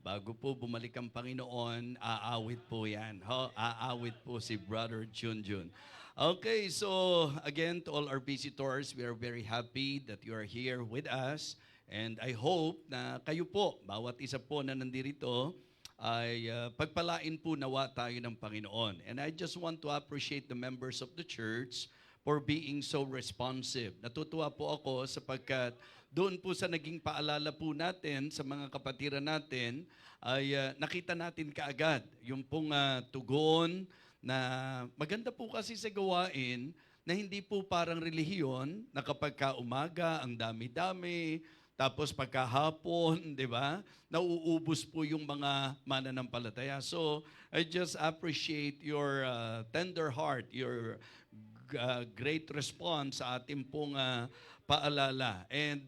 bago po bumalik ang Panginoon, aawit po yan. Aawit po si Brother Junjun. Okay, so again, to all our visitors, we are very happy that you are here with us. And I hope na kayo po, bawat isa po na nandirito, ay pagpalain po nawa tayo ng Panginoon. And I just want to appreciate the members of the church for being so responsive. Natutuwa po ako sapagkat doon po sa naging paalala po natin sa mga kapatiran natin, ay nakita natin kaagad yung pong tugon na maganda po kasi sa gawain na hindi po parang relihiyon na kapag umaga ang dami-dami, tapos pagkahapon, di ba, nauubos po yung mga mananampalataya. So, I just appreciate your tender heart, your great response sa ating pong paalala. And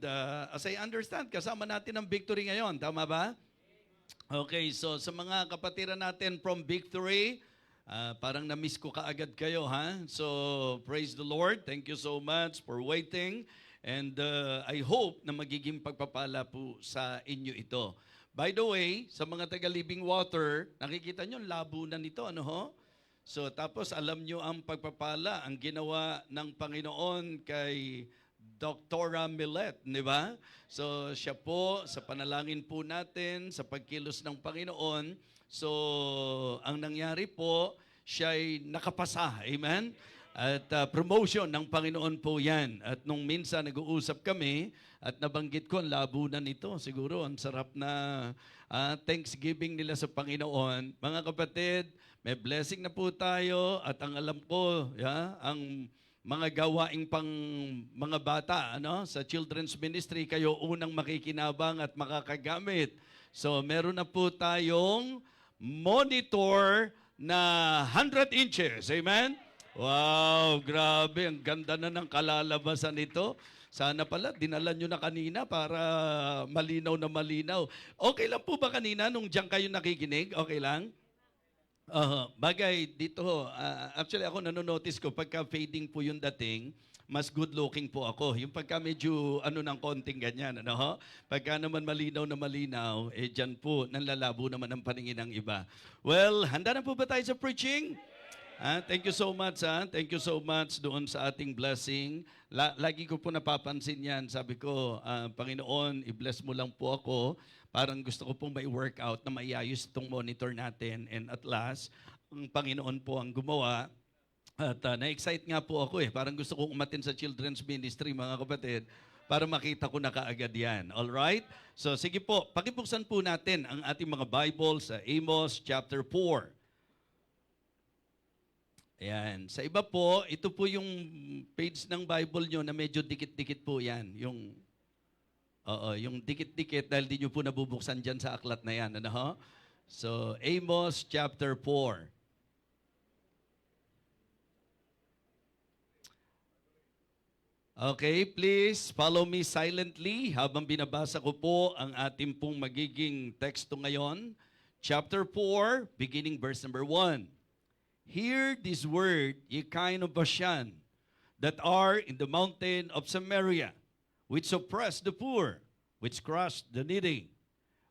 as I understand, kasama natin ang Victory ngayon. Tama ba? Okay, so sa mga kapatiran natin from Victory, parang na-miss ko kaagad kayo, ha? So, praise the Lord. Thank you so much for waiting. And I hope na magiging pagpapala po sa inyo ito. By the way, sa mga taga-Living Water, nakikita nyo, labo na nito, ano ho? So, tapos alam nyo ang pagpapala, ang ginawa ng Panginoon kay Dr. Millet, di ba? So, siya po, sa panalangin po natin, sa pagkilos ng Panginoon, so, ang nangyari po, siya'y nakapasa. Amen? At promotion ng Panginoon po yan. At nung minsan nag-uusap kami, at nabanggit ko, ang labo na nito. Siguro, ang sarap na Thanksgiving nila sa Panginoon. Mga kapatid, may blessing na po tayo. At ang alam ko, ang mga gawaing pang mga bata sa children's ministry, kayo unang makikinabang at makakagamit. So, meron na po tayong monitor na 100 inches. Amen? Wow, grabe. Ang ganda na ng kalalabasan nito. Sana pala, dinala nyo na kanina para malinaw na malinaw. Okay lang po ba kanina nung diyan kayo nakikinig? Okay lang? Bagay dito, actually ako nanonotice ko, pagka fading po yung dating, mas good looking po ako. Yung pagka medyo ng konting ganyan, Pagka naman malinaw na malinaw, dyan po, nanlalabo naman ang paningin ng iba. Well, handa na po ba tayo sa preaching? Thank you so much. Thank you so much doon sa ating blessing. Lagi ko po napapansin yan. Sabi ko, Panginoon, i-bless mo lang po ako. Parang gusto ko pong may workout na maiayos itong monitor natin. And at last, ang Panginoon po ang gumawa. At na-excite nga po ako Parang gusto kong umatin sa children's ministry, mga kapatid, para makita ko na kaagad yan. Alright? So sige po, pakibuksan po natin ang ating mga Bible sa Amos chapter 4. Ayan. Sa iba po, ito po yung page ng Bible nyo na medyo dikit-dikit po yan. Yung dikit-dikit dahil di nyo po nabubuksan dyan sa aklat na yan. Ano ho? So, Amos chapter 4. Okay, please follow me silently habang binabasa ko po ang ating pong magiging teksto ngayon. Chapter 4, beginning verse number 1. Hear this word, ye kind of Bashan, that are in the mountain of Samaria, which oppress the poor, which crush the needy,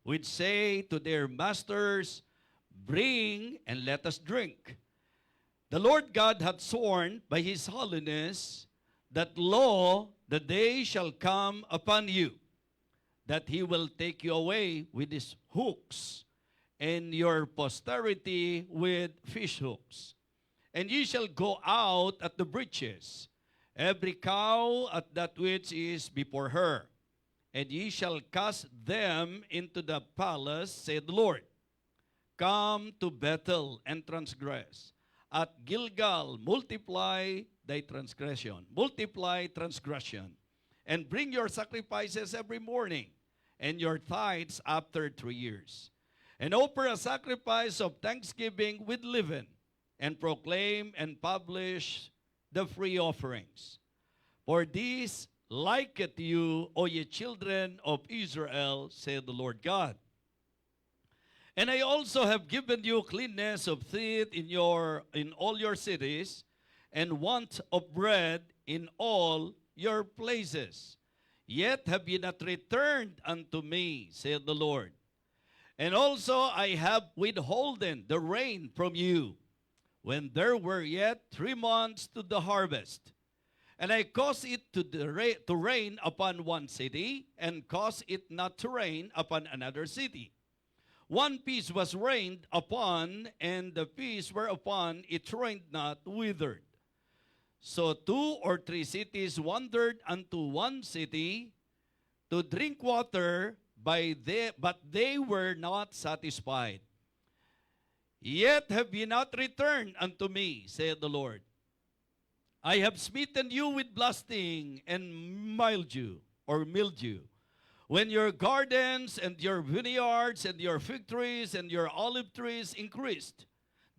which say to their masters, bring and let us drink. The Lord God hath sworn by his holiness, that lo, the day shall come upon you, that he will take you away with his hooks, and your posterity with fish hooks. And ye shall go out at the breaches, every cow at that which is before her. And ye shall cast them into the palace, said the Lord. Come to Bethel and transgress. At Gilgal multiply thy transgression. Multiply transgression. And bring your sacrifices every morning, and your tithes after 3 years. And offer a sacrifice of thanksgiving with leaven, and proclaim and publish the free offerings. For this liketh you, O ye children of Israel, saith the Lord God. And I also have given you cleanness of teeth in all your cities, and want of bread in all your places. Yet have ye not returned unto me, saith the Lord. And also I have withholden the rain from you, when there were yet 3 months to the harvest. And I caused it to rain upon one city, and caused it not to rain upon another city. One piece was rained upon, and the piece whereupon it rained not withered. So 2 or 3 cities wandered unto one city to drink water, but they were not satisfied. Yet have ye not returned unto me, saith the Lord. I have smitten you with blasting and mildew, when your gardens and your vineyards and your fig trees and your olive trees increased,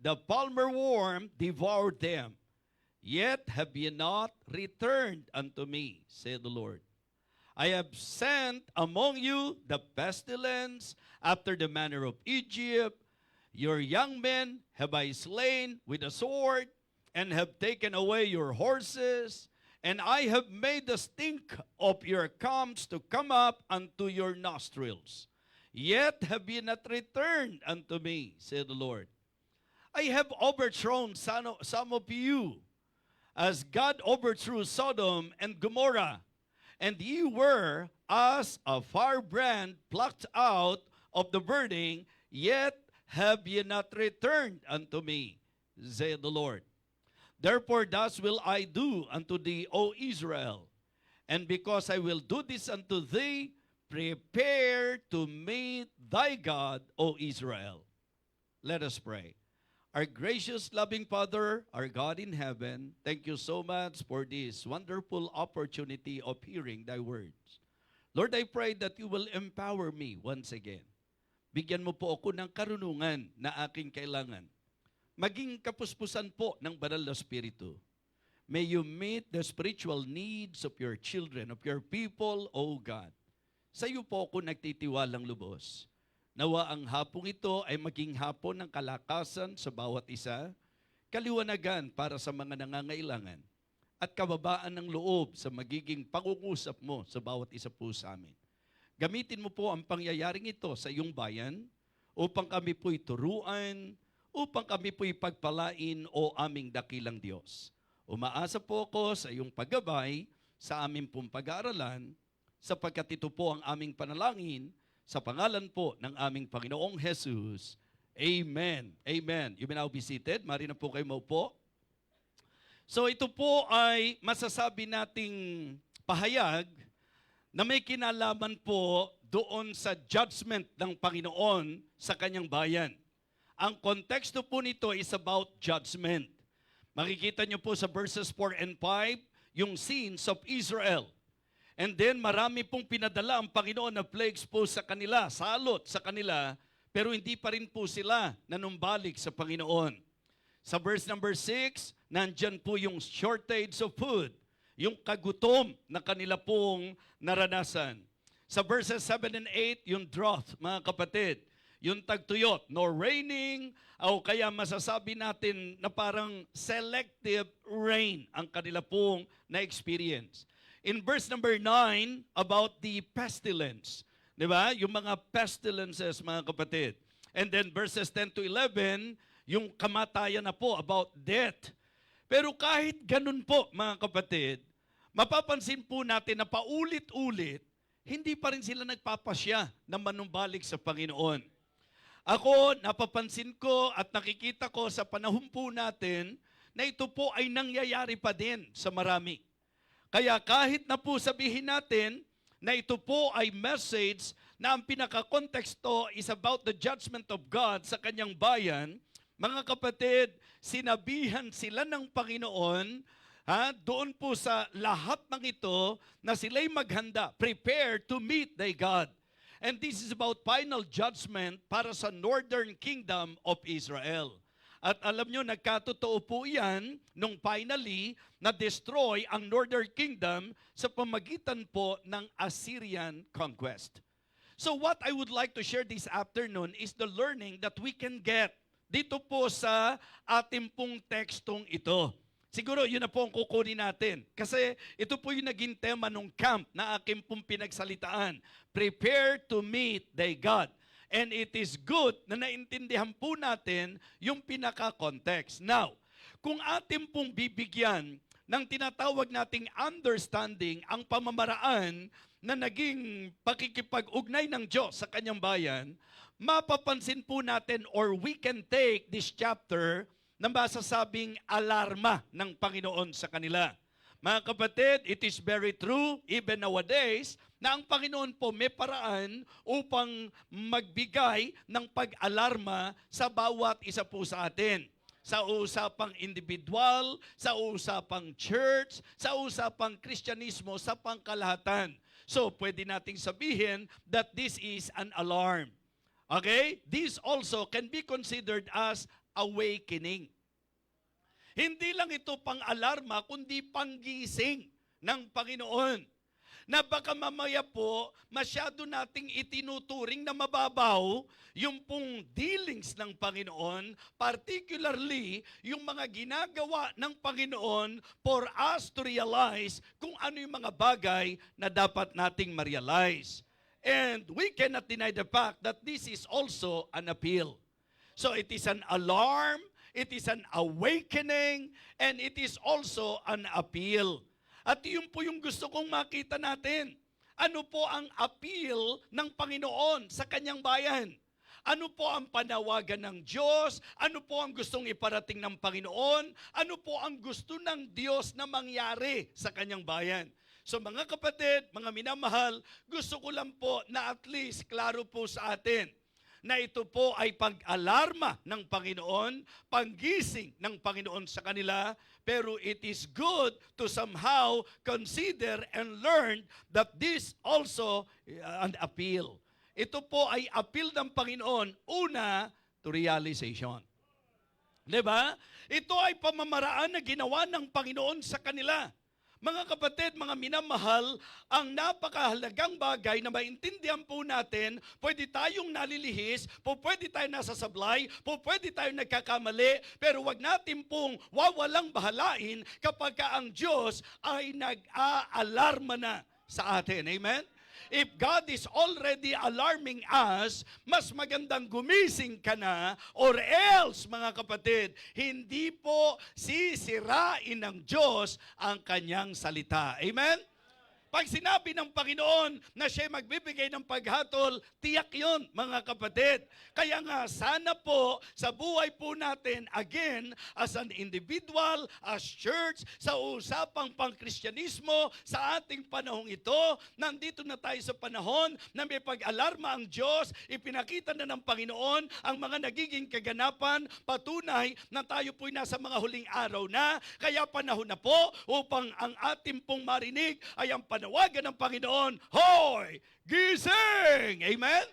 the palmer worm devoured them. Yet have ye not returned unto me, saith the Lord. I have sent among you the pestilence after the manner of Egypt. Your young men have I slain with a sword, and have taken away your horses, and I have made the stink of your camps to come up unto your nostrils. Yet have ye not returned unto me, saith the Lord. I have overthrown some of you, as God overthrew Sodom and Gomorrah, and ye were as a firebrand plucked out of the burning, yet have ye not returned unto me, saith the Lord. Therefore thus will I do unto thee, O Israel. And because I will do this unto thee, prepare to meet thy God, O Israel. Let us pray. Our gracious, loving Father, our God in heaven, thank you so much for this wonderful opportunity of hearing thy words. Lord, I pray that you will empower me once again. Bigyan mo po ako ng karunungan na aking kailangan. Maging kapuspusan po ng banal na Espiritu. May you meet the spiritual needs of your children, of your people, O God. Sa iyo po ako nagtitiwalang lubos. Nawa ang hapong ito ay maging hapon ng kalakasan sa bawat isa, kaliwanagan para sa mga nangangailangan, at kababaan ng loob sa magiging pangungusap mo sa bawat isa po sa amin. Gamitin mo po ang pangyayaring ito sa iyong bayan upang kami po'y turuan, upang kami po'y pagpalain o aming dakilang Diyos. Umaasa po ako sa iyong paggabay sa aming pong pag-aaralan, sapagkat ito po ang aming panalangin sa pangalan po ng aming Panginoong Jesus. Amen. Amen. You may now be seated. Mari na po kayo maupo. So ito po ay masasabi nating pahayag na may kinalaman po doon sa judgment ng Panginoon sa kanyang bayan. Ang konteksto po nito is about judgment. Makikita nyo po sa verses 4 and 5, yung sins of Israel. And then marami pong pinadala ang Panginoon na plagues po sa kanila, salot sa kanila, pero hindi pa rin po sila nanumbalik sa Panginoon. Sa verse number 6, nandyan po yung shortage of food, yung kagutom na kanila pong naranasan. Sa verses 7 and 8, yung drought, mga kapatid, yung tagtuyot, no raining, o kaya masasabi natin na parang selective rain ang kanila pong na-experience. In verse number 9, about the pestilence, di ba? Yung mga pestilences, mga kapatid. And then verses 10 to 11, yung kamatayan na po about death. Pero kahit ganun po, mga kapatid, mapapansin po natin na paulit-ulit, hindi pa rin sila nagpapasya na manumbalik sa Panginoon. Ako, napapansin ko at nakikita ko sa panahon po natin na ito po ay nangyayari pa din sa marami. Kaya kahit na po sabihin natin na ito po ay message na ang pinaka-konteksto is about the judgment of God sa kanyang bayan, mga kapatid, sinabihan sila ng Panginoon doon po sa lahat ng ito na sila'y maghanda, prepare to meet thy God. And this is about final judgment para sa northern kingdom of Israel. At alam nyo, nagkatotoo po yan nung finally na-destroy ang northern kingdom sa pamagitan po ng Assyrian conquest. So what I would like to share this afternoon is the learning that we can get dito po sa ating pong tekstong ito. Siguro yun na po ang kukunin natin. Kasi ito po yung naging tema nung camp na aking pong pinagsalitaan. Prepare to meet thy God. And it is good na naintindihan po natin yung pinaka-context. Now, kung ating pong bibigyan ng tinatawag nating understanding ang pamamaraan na naging pakikipag-ugnay ng Diyos sa kanyang bayan, mapapansin po natin or we can take this chapter na masasabing alarma ng Panginoon sa kanila. Mga kapatid, it is very true, even nowadays, na ang Panginoon po may paraan upang magbigay ng pag-alarma sa bawat isa po sa atin. Sa usapang individual, sa usapang church, sa usapang Kristyanismo, sa pangkalahatan. So, pwede nating sabihin that this is an alarm. Okay? This also can be considered as awakening. Hindi lang ito pang-alarma, kundi panggising ng Panginoon. Na baka mamaya po, masyado nating itinuturing na mababaw yung pong dealings ng Panginoon, particularly yung mga ginagawa ng Panginoon for us to realize kung ano yung mga bagay na dapat nating ma-realize. And we cannot deny the fact that this is also an appeal. So it is an alarm, it is an awakening, and it is also an appeal. At yun po yung gusto kong makita natin. Ano po ang appeal ng Panginoon sa kanyang bayan? Ano po ang panawagan ng Diyos? Ano po ang gustong iparating ng Panginoon? Ano po ang gusto ng Diyos na mangyari sa kanyang bayan? So mga kapatid, mga minamahal, gusto ko lang po na at least klaro po sa atin na ito po ay pag-alarma ng Panginoon, panggising ng Panginoon sa kanila, pero it is good to somehow consider and learn that this also an appeal. Ito po ay appeal ng Panginoon, una, to realization. Diba? Ito ay pamamaraan na ginawa ng Panginoon sa kanila. Mga kapatid, mga minamahal, ang napakahalagang bagay na maintindihan po natin, pwede tayong nalilihis, pwede tayong nasa sablay, pwede tayong nagkakamali, pero wag natin pong wawalang bahalain kapag ang Diyos ay nag-aalarma na sa atin. Amen? If God is already alarming us, mas magandang gumising ka na or else, mga kapatid, hindi po sisirain ng Diyos ang kanyang salita. Amen? Pag sinabi ng Panginoon na siya magbibigay ng paghatol, tiyak yon mga kapatid. Kaya nga, sana po sa buhay po natin, again, as an individual, as church, sa usapang pangkristyanismo, sa ating panahong ito, nandito na tayo sa panahon na may pag-alarma ang Diyos, ipinakita na ng Panginoon ang mga nagiging kaganapan, patunay na tayo po'y nasa mga huling araw na, kaya panahon na po upang ang ating pong marinig ay ang panawagan ng Panginoon, Hoy! Gising! Amen?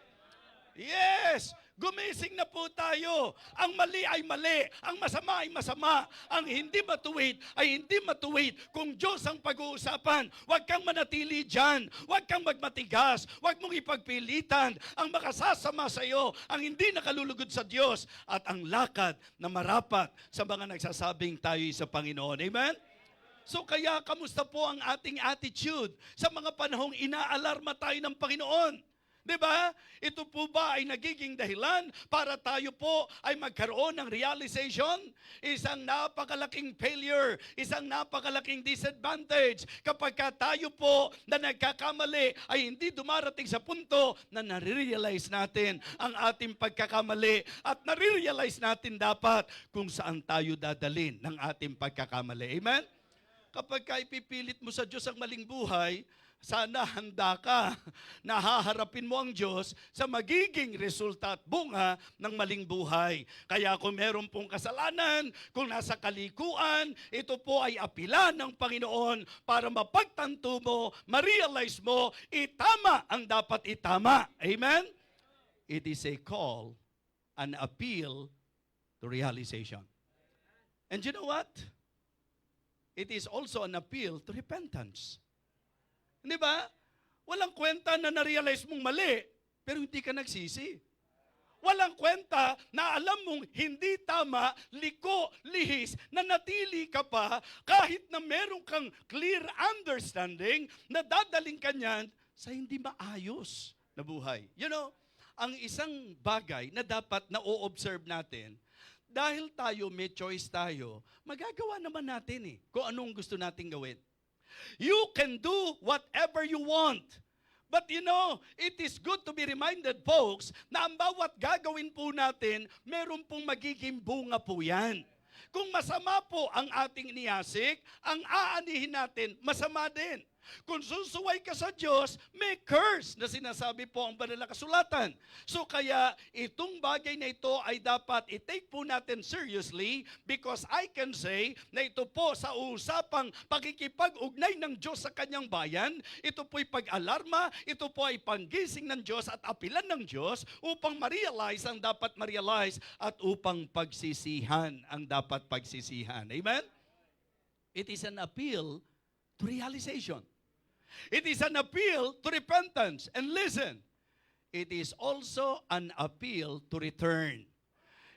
Yes! Gumising na po tayo. Ang mali ay mali. Ang masama ay masama. Ang hindi matuwid ay hindi matuwid. Kung Diyos ang pag-uusapan, huwag kang manatili dyan. Huwag kang magmatigas. Huwag mong ipagpilitan. Ang makasasama sa iyo, ang hindi nakalulugod sa Diyos, at ang lakad na marapat sa mga nagsasabing tayo sa Panginoon. Amen? So kaya, kamusta po ang ating attitude sa mga panahong inaalarma tayo ng Panginoon? Diba? Ito po ba ay nagiging dahilan para tayo po ay magkaroon ng realization? Isang napakalaking failure, isang napakalaking disadvantage kapag tayo po na nagkakamali ay hindi dumarating sa punto na nare-realize natin ang ating pagkakamali at nare-realize natin dapat kung saan tayo dadalhin ng ating pagkakamali. Amen? Kapag ipipilit mo sa Diyos ang maling buhay, sana handa ka na haharapin mo ang Diyos sa magiging resulta at bunga ng maling buhay. Kaya kung meron pong kasalanan, kung nasa kalikuan, ito po ay apila ng Panginoon para mapagtanto mo, ma-realize mo, itama ang dapat itama. Amen? It is a call, an appeal to realization. And you know what? It is also an appeal to repentance. Di ba? Walang kwenta na na-realize mong mali, pero hindi ka nagsisi. Walang kwenta na alam mong hindi tama, liko, lihis, na natili ka pa kahit na meron kang clear understanding na dadaling ka niyan sa hindi maayos na buhay. You know, ang isang bagay na dapat na-o-observe natin, dahil tayo, may choice tayo, magagawa naman natin kung anong gusto nating gawin. You can do whatever you want. But you know, it is good to be reminded, folks, na ang bawat gagawin po natin, meron pong magiging bunga po yan. Kung masama po ang ating iniyasik, ang aanihin natin, masama din. Kung susuway ka sa Diyos, may curse na sinasabi po ang banal na kasulatan. So kaya itong bagay na ito ay dapat i-take po natin seriously, because I can say na ito po sa usapang pakikipag-ugnay ng Diyos sa kanyang bayan, ito po'y pag-alarma, ito po ay panggising ng Diyos at apilan ng Diyos upang ma-realize ang dapat ma-realize at upang pagsisihan ang dapat pagsisihan. Amen? It is an appeal to realization. It is an appeal to repentance. And listen, it is also an appeal to return.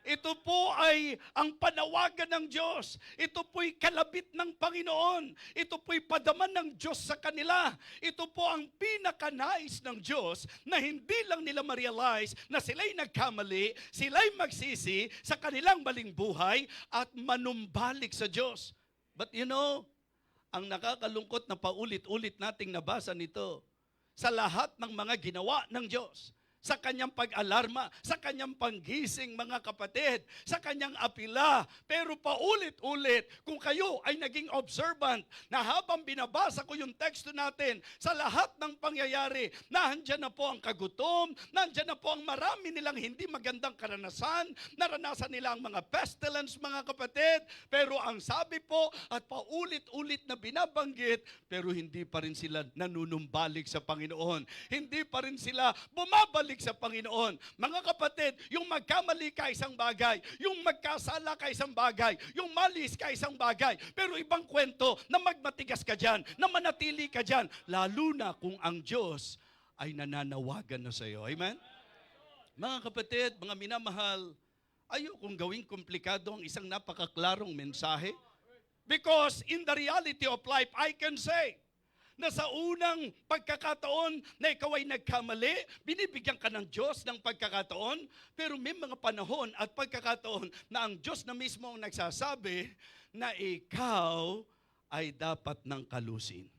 Ito po ay ang panawagan ng Diyos. Ito po'y kalabit ng Panginoon. Ito po'y padaman ng Diyos sa kanila. Ito po ang pinakanais ng Diyos na hindi lang nila ma-realize na sila'y nagkamali, sila'y magsisi sa kanilang maling buhay at manumbalik sa Diyos. But you know, ang nakakalungkot na paulit-ulit nating nabasa nito, sa lahat ng mga ginawa ng Diyos, sa kanyang pag-alarma, sa kanyang panggising, mga kapatid, sa kanyang apila. Pero paulit-ulit, kung kayo ay naging observant, na habang binabasa ko yung teksto natin, sa lahat ng pangyayari, nandiyan na po ang kagutom, nandiyan na po ang marami nilang hindi magandang karanasan, naranasan nila ang mga pestilence, mga kapatid, pero ang sabi po, at paulit-ulit na binabanggit, pero hindi pa rin sila nanunumbalik sa Panginoon. Hindi pa rin sila bumabalik sa Panginoon. Mga kapatid, yung magkamali ka isang bagay, yung magkasala ka isang bagay, yung malis ka isang bagay, pero ibang kwento na magmatigas ka dyan, na manatili ka dyan, lalo na kung ang Diyos ay nananawagan na sa iyo. Amen? Mga kapatid, mga minamahal, ayokong gawing komplikado ang isang napakaklarong mensahe, because in the reality of life, I can say, na sa unang pagkakataon na ikaw ay nagkamali, binibigyan ka ng Diyos ng pagkakataon, pero may mga panahon at pagkakataon na ang Diyos na mismo ang nagsasabi na ikaw ay dapat ng kalusin.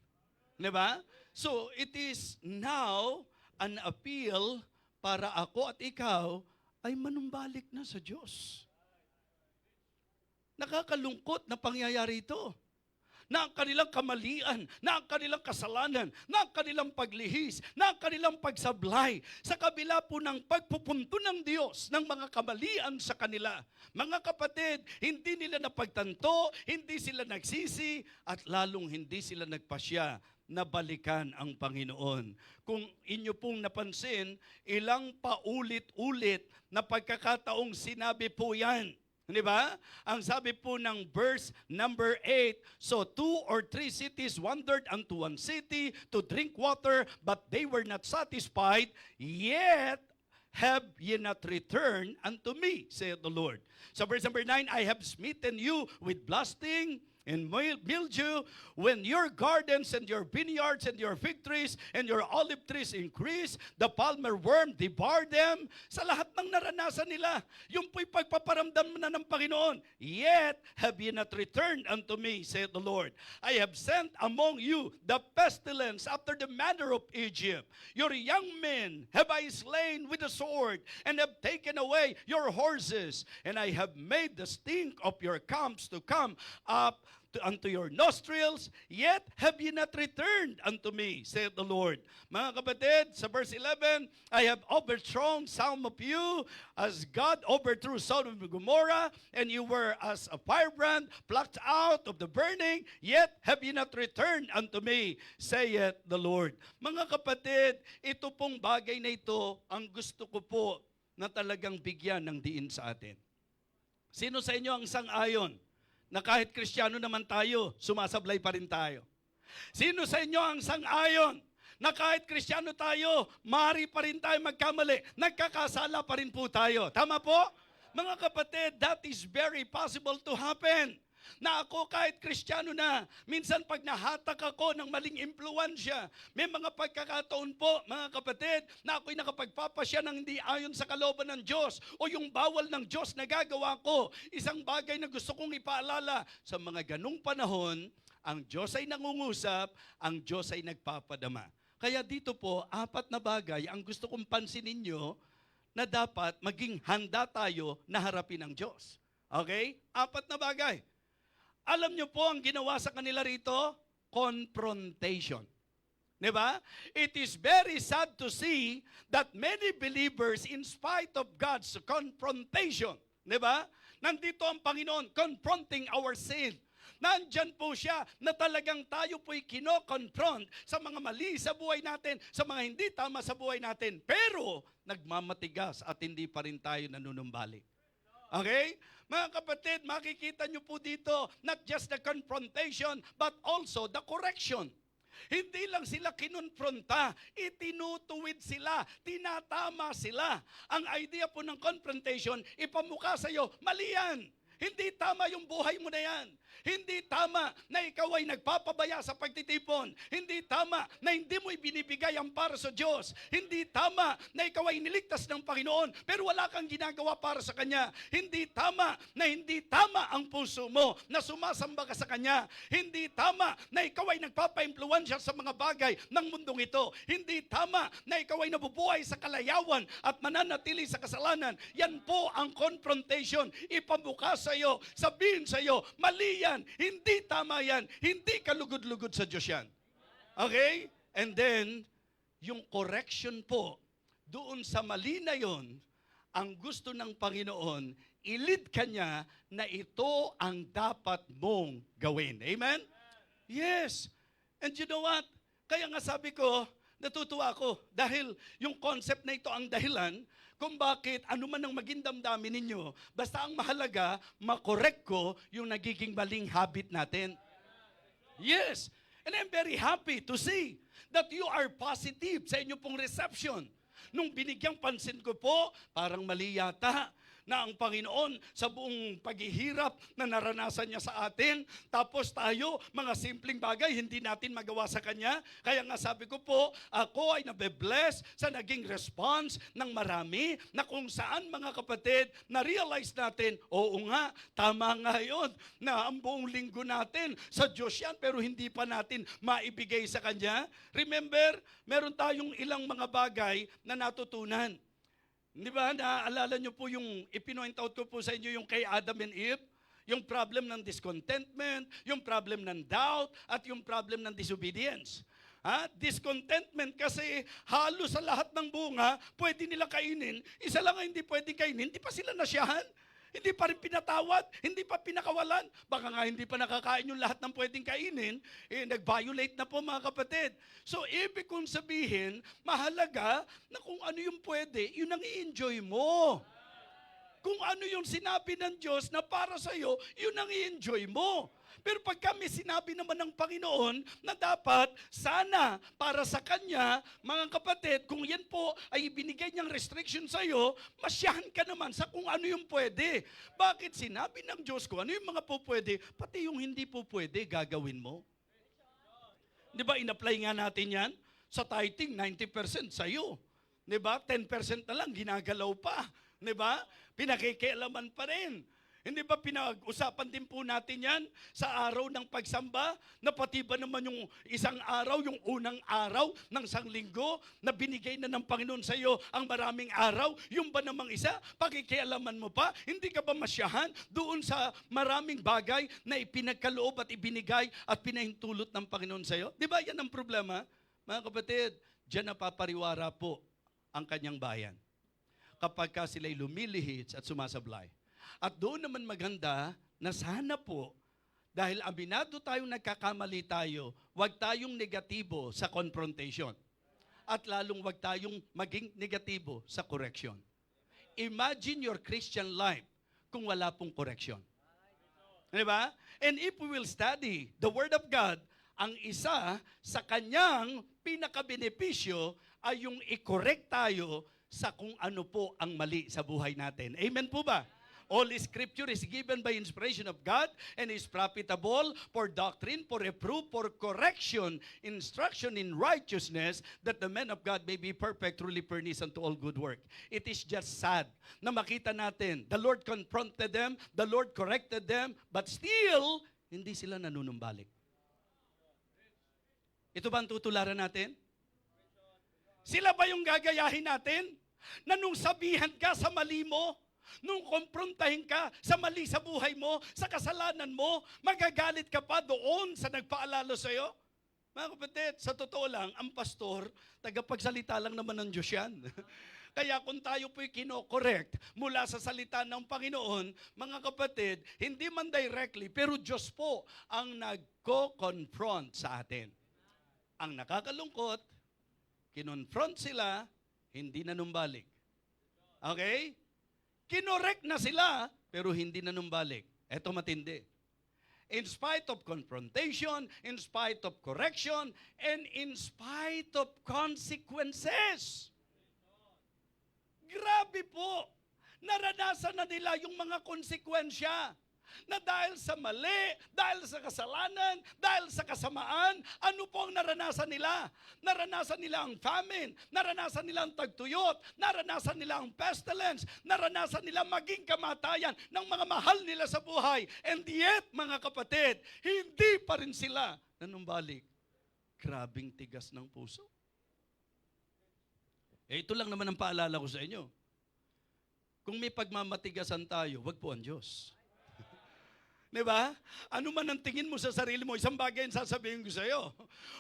Diba? So, it is now an appeal para ako at ikaw ay manumbalik na sa Diyos. Nakakalungkot na pangyayari ito. Na ang kanilang kamalian, na ang kanilang kasalanan, na ang kanilang paglihis, na ang kanilang pagsablay, sa kabila po ng pagpupunto ng Diyos ng mga kamalian sa kanila. Mga kapatid, hindi nila napagtanto, hindi sila nagsisi, at lalong hindi sila nagpasya na balikan ang Panginoon. Kung inyo pong napansin, ilang paulit-ulit na pagkakataong sinabi po yan. Di ba? Ang sabi po ng verse number 8, so 2 or 3 cities wandered unto one city to drink water, but they were not satisfied, yet have ye not returned unto me, saith the Lord. So verse number 9, I have smitten you with blasting and mildew, when your gardens and your vineyards and your fig trees and your olive trees increase, the palmer worm devour them. Sa lahat ng naranasan nila, yung po'y pagpaparamdam na ng Panginoon. Yet have ye not returned unto me, saith the Lord. I have sent among you the pestilence after the manner of Egypt. Your young men have I slain with the sword, and have taken away your horses, and I have made the stink of your camps to come up unto your nostrils, yet have ye not returned unto me, saith the Lord. Mga kapatid, sa verse 11, I have overthrown some of you as God overthrew Sodom and Gomorrah, and you were as a firebrand plucked out of the burning, yet have ye not returned unto me, saith the Lord. Mga kapatid, ito pong bagay na ito ang gusto ko po na talagang bigyan ng diin sa atin. Sino sa inyo ang sang-ayon na kahit Kristiyano naman tayo, sumasablay pa rin tayo? Sino sa inyo ang sang-ayon na kahit Kristiyano tayo, maaari pa rin tayo magkamali, nagkakasala pa rin po tayo? Tama po? Mga kapatid, that is very possible to happen. Na ako kahit Kristiyano na, minsan pag nahatak ako ng maling impluensya, may mga pagkakataon po, mga kapatid, na ako'y nakapagpapasya ng hindi ayon sa kalooban ng Diyos o yung bawal ng Diyos na gagawa ko. Isang bagay na gusto kong ipaalala, sa mga ganung panahon, ang Diyos ay nangungusap, ang Diyos ay nagpapadama. Kaya dito po, 4 na bagay ang gusto kong pansinin nyo na dapat maging handa tayo na harapin ang Diyos. Okay? 4 na bagay. Alam nyo po ang ginawa sa kanila rito? Confrontation. Diba? It is very sad to see that many believers, in spite of God's confrontation, diba? Nandito ang Panginoon confronting our sin. Nandyan po siya na talagang tayo po'y kino-confront sa mga mali sa buhay natin, sa mga hindi tama sa buhay natin. Pero nagmamatigas at hindi pa rin tayo nanunumbalik. Okay? Mga kapatid, makikita nyo po dito, not just the confrontation, but also the correction. Hindi lang sila kinonfronta, itinutuwid sila, tinatama sila. Ang idea po ng confrontation, ipamukha sa'yo, mali yan. Hindi tama yung buhay mo na yan. Hindi tama na ikaw ay nagpapabaya sa pagtitipon. Hindi tama na hindi mo ibinibigay ang para sa Diyos. Hindi tama na ikaw ay niligtas ng Panginoon pero wala kang ginagawa para sa Kanya. Hindi tama na hindi tama ang puso mo na sumasamba ka sa Kanya. Hindi tama na ikaw ay nagpapa-impluensya sa mga bagay ng mundong ito. Hindi tama na ikaw ay nabubuhay sa kalayawan at mananatili sa kasalanan. Yan po ang confrontation. Ipamukha sa iyo, sabihin sa iyo, mali yan, hindi tama yan, hindi kalugod-lugod sa Diyos yan. Okay? And then, yung correction po, doon sa mali na yon, ang gusto ng Panginoon, ilid ka niya na ito ang dapat mong gawin. Amen? Yes. And you know what? Kaya nga sabi ko, natutuwa ako dahil yung concept na ito ang dahilan kung bakit ano man ang maging damdamin ninyo, basta ang mahalaga, makorek ko yung nagiging maling habit natin. Yes. And I'm very happy to see that you are positive sa inyo pong reception. Nung binigyang pansin ko po, parang mali yata. na ang Panginoon sa buong paghihirap na naranasan niya sa atin, tapos tayo, mga simpleng bagay, hindi natin magawa sa Kanya. Kaya nga sabi ko po, ako ay nabe-bless sa naging response ng marami na kung saan mga kapatid, na-realize natin, oo nga, tama nga yun, na ang buong linggo natin sa Diyos yan, pero hindi pa natin maibigay sa Kanya. Remember, meron tayong ilang mga bagay na natutunan. Di ba, naaalala nyo po yung ipinoint out ko po sa inyo yung kay Adam and Eve? Yung problem ng discontentment, yung problem ng doubt, at yung problem ng disobedience. Discontentment kasi halos sa lahat ng bunga, pwede nila kainin. Isa lang ang hindi pwede kainin, hindi pa sila nasyahan. Hindi pa rin pinatawad, hindi pa pinakawalan. Baka nga hindi pa nakakain yung lahat ng pwedeng kainin, nag-violate na po mga kapatid. So ibig kong sabihin, mahalaga na kung ano yung pwede, yun ang i-enjoy mo. Kung ano yung sinabi ng Diyos na para sa'yo, yun ang i-enjoy mo. Pero pag kami sinabi naman ng Panginoon na dapat sana para sa Kanya, mga kapatid, kung yan po ay ibinigay niyang restriction sa iyo, masyahan ka naman sa kung ano yung pwede. Bakit sinabi ng Diyos ko, ano yung mga po pwede, pati yung hindi po pwede, gagawin mo? Di ba, in-apply nga natin yan? Sa tithing, 90% sa iyo. Di ba, 10% na lang, ginagalaw pa. Di ba, pinakikialaman pa rin. Hindi ba pinag-usapan din po natin yan sa araw ng pagsamba? Na pati ba naman yung isang araw, yung unang araw ng sanglinggo na binigay na ng Panginoon sa iyo ang maraming araw? Yung ba namang isa, pakikialaman mo pa? Hindi ka ba masyahan doon sa maraming bagay na ipinagkaloob at ibinigay at pinahintulot ng Panginoon sa iyo? Di ba yan ang problema? Mga kapatid, diyan napapariwara po ang Kanyang bayan. Kapag ka sila'y lumilihits at sumasablay. At doon naman maganda na sana po, dahil aminado tayong nagkakamali tayo, huwag tayong negatibo sa confrontation. At lalong huwag tayong maging negatibo sa correction. Imagine your Christian life kung wala pong correction. Di ba? And if we will study the Word of God, ang isa sa kanyang pinakabenepisyo ay yung i-correct tayo sa kung ano po ang mali sa buhay natin. Amen po ba? All Scripture is given by inspiration of God and is profitable for doctrine, for reproof, for correction, instruction in righteousness, that the man of God may be perfect, truly furnished unto all good work. It is just sad na makita natin, the Lord confronted them, the Lord corrected them, but still, hindi sila nanunumbalik. Ito ba ang tutularan natin? Sila ba yung gagayahin natin? Na nung sabihan ka sa mali mo, nung komprontahin ka sa mali sa buhay mo, sa kasalanan mo, magagalit ka pa doon sa nagpaalala sa iyo? Mga kapatid, sa totoo lang, ang pastor, tagapagsalita lang naman ng Diyos yan. Kaya kung tayo po'y kino-correct mula sa salita ng Panginoon, mga kapatid, hindi man directly, pero Diyos po ang nagko-confront sa atin. Ang nakakalungkot, kinonfront sila, hindi nanumbalik. Okay? Kinorek na sila, pero hindi nanumbalik. Eto matindi. In spite of confrontation, in spite of correction, and in spite of consequences. Grabe po. Naranasan na nila yung mga konsekwensya. Na dahil sa mali, dahil sa kasalanan, dahil sa kasamaan, ano po ang naranasan nila? Naranasan nila ang famine, naranasan nila ang tagtuyot, naranasan nila ang pestilence, naranasan nila maging kamatayan ng mga mahal nila sa buhay. And yet, mga kapatid, hindi pa rin sila nanumbalik. Grabing tigas ng puso. Ito lang naman ang paalala ko sa inyo. Kung may pagmamatigasan tayo, wag po ang Diyos. Diba? Ano man ang tingin mo sa sarili mo, isang bagay ang sasabihin ko sa iyo.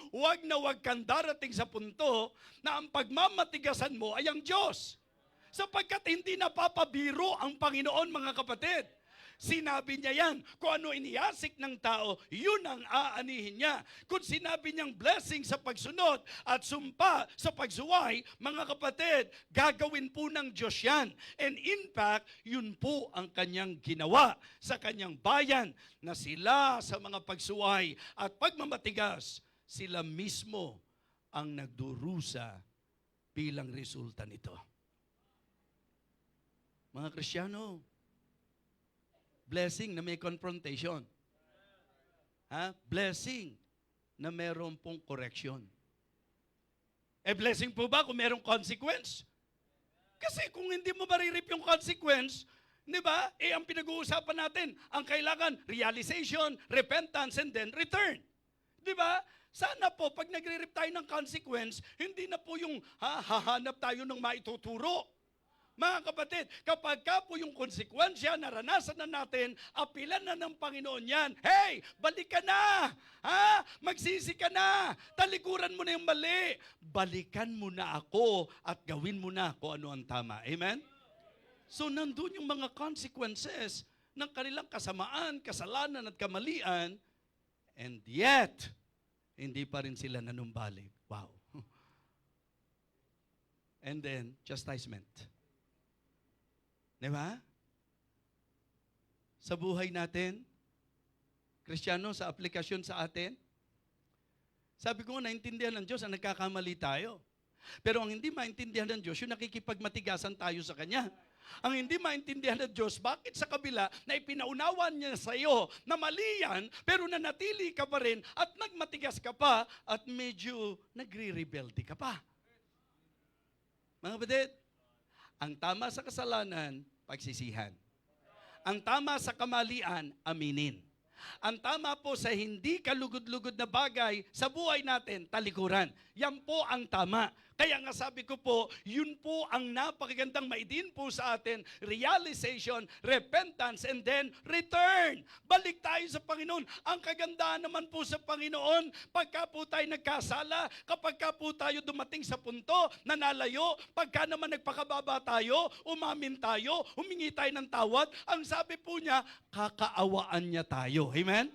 Huwag na huwag kang darating sa punto na ang pagmamatigasan mo ay ang Diyos. Sapagkat hindi napapabiro ang Panginoon, mga kapatid. Sinabi niya yan. Kung ano iniasik ng tao, yun ang aanihin niya. Kung sinabi niyang blessing sa pagsunod at sumpa sa pagsuway, mga kapatid, gagawin po ng Diyos yan. And in fact, yun po ang kanyang ginawa sa kanyang bayan na sila sa mga pagsuway at pagmamatigas, sila mismo ang nagdurusa bilang resulta nito. Mga Kristiyano, blessing na may confrontation. Blessing na meron pong correction. Blessing po ba kung merong consequence? Kasi kung hindi mo maririp yung consequence, di ba? Ang pinag-uusapan natin, ang kailangan, realization, repentance, and then return. Di ba? Sana po, pag nagre-rip tayo ng consequence, hindi na po yung hahanap tayo ng maituturo. Mga kapatid, kapag ka po yung konsekwensya, naranasan na natin, apilan na ng Panginoon yan. Hey, balik ka na! Magsisi ka na! Talikuran mo na yung mali! Balikan mo na ako at gawin mo na kung ano ang tama. Amen? So, nandun yung mga consequences ng kanilang kasamaan, kasalanan at kamalian, and yet, hindi pa rin sila nanumbalik. Wow. And then, chastisement. Diba? Sa buhay natin, Kristiyano, sa aplikasyon sa atin, sabi ko, naintindihan ng Diyos ang nagkakamali tayo. Pero ang hindi maintindihan ng Diyos, yung nakikipagmatigasan tayo sa Kanya. Ang hindi maintindihan ng Diyos, bakit sa kabila na ipinaunawan niya sa iyo na mali yan, pero nanatili ka pa rin at nagmatigas ka pa at medyo nagre-rebelde ka pa. Mga kapatid, ang tama sa kasalanan, pagsisihan. Ang tama sa kamalian, aminin. Ang tama po sa hindi kalugod-lugod na bagay sa buhay natin, talikuran. Yan po ang tama. Kaya nga sabi ko po, yun po ang napakagandang maidin po sa atin, realization, repentance, and then return. Balik tayo sa Panginoon. Ang kagandahan naman po sa Panginoon, pagka po tayo nagkasala, kapag ka po tayo dumating sa punto na nalayo, pagka naman nagpakababa tayo, umamin tayo, humingi tayo ng tawad, ang sabi po niya, kakaawaan niya tayo. Amen?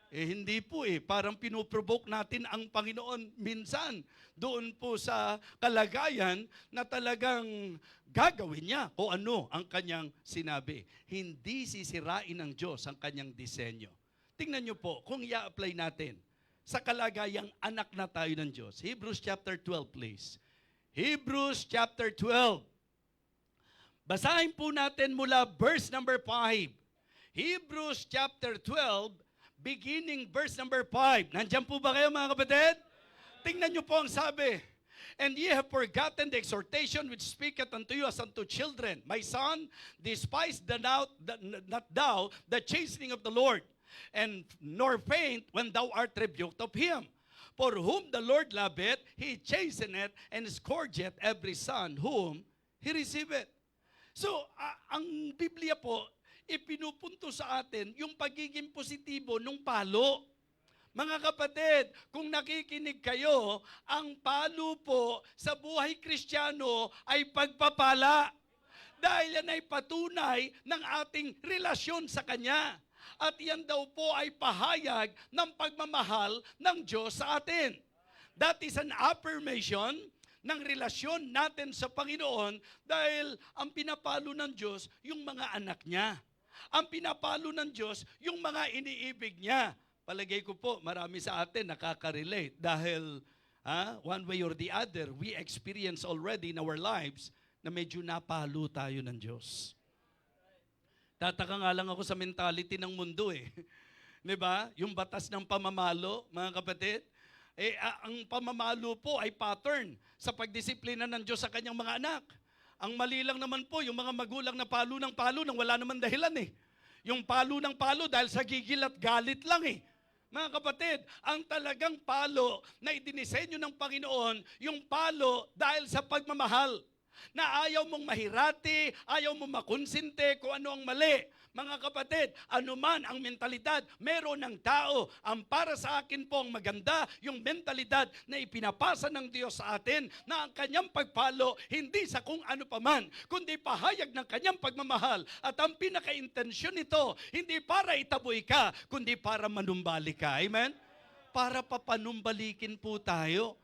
Hindi po parang pinuprovoke natin ang Panginoon minsan doon po sa kalagayan na talagang gagawin niya kung ano ang kanyang sinabi. Hindi sisirain ng Diyos ang kanyang disenyo. Tingnan niyo po, kung i-apply natin sa kalagayang anak na tayo ng Diyos. Hebrews chapter 12, please. Hebrews chapter 12. Basahin po natin mula verse number 5. Hebrews chapter 12, beginning verse number 5. Nandiyan po ba kayo mga kapatid? Tingnan nyo po ang sabi. And ye have forgotten the exhortation which speaketh unto you as unto children. My son, despise not thou the chastening of the Lord, and nor faint when thou art rebuked of him. For whom the Lord loveth, he chasteneth and scourgeth every son whom he receiveth. So, ang Biblia po, ipinupunto sa atin yung pagiging positibo ng palo. Mga kapatid, kung nakikinig kayo, ang palo po sa buhay Kristiyano ay pagpapala. Dahil yan ay patunay ng ating relasyon sa Kanya. At yan daw po ay pahayag ng pagmamahal ng Diyos sa atin. That is an affirmation ng relasyon natin sa Panginoon dahil ang pinapalo ng Diyos yung mga anak niya. Ang pinapalo ng Diyos, yung mga iniibig niya. Palagay ko po, marami sa atin nakaka-relate dahil one way or the other, we experience already in our lives na medyo napalo tayo ng Diyos. Tataka nga lang ako sa mentality ng mundo Diba? Yung batas ng pamamalo, mga kapatid, ang pamamalo po ay pattern sa pagdisiplina ng Diyos sa kanyang mga anak. Ang mali lang naman po, yung mga magulang na palo ng palo nang wala naman dahilan Yung palo ng palo dahil sa gigil at galit lang Mga kapatid, ang talagang palo na idinisenyo ng Panginoon, yung palo dahil sa pagmamahal. Na ayaw mong mahirati, ayaw mong makonsinte kung ano ang mali. Mga kapatid, anuman ang mentalidad, meron ng tao. Ang para sa akin po ang maganda, yung mentalidad na ipinapasa ng Diyos sa atin, na ang kanyang pagpalo, hindi sa kung ano paman, kundi pahayag ng kanyang pagmamahal. At ang pinaka-intensyon nito, hindi para itaboy ka, kundi para manumbalik ka. Amen? Para papanumbalikin po tayo.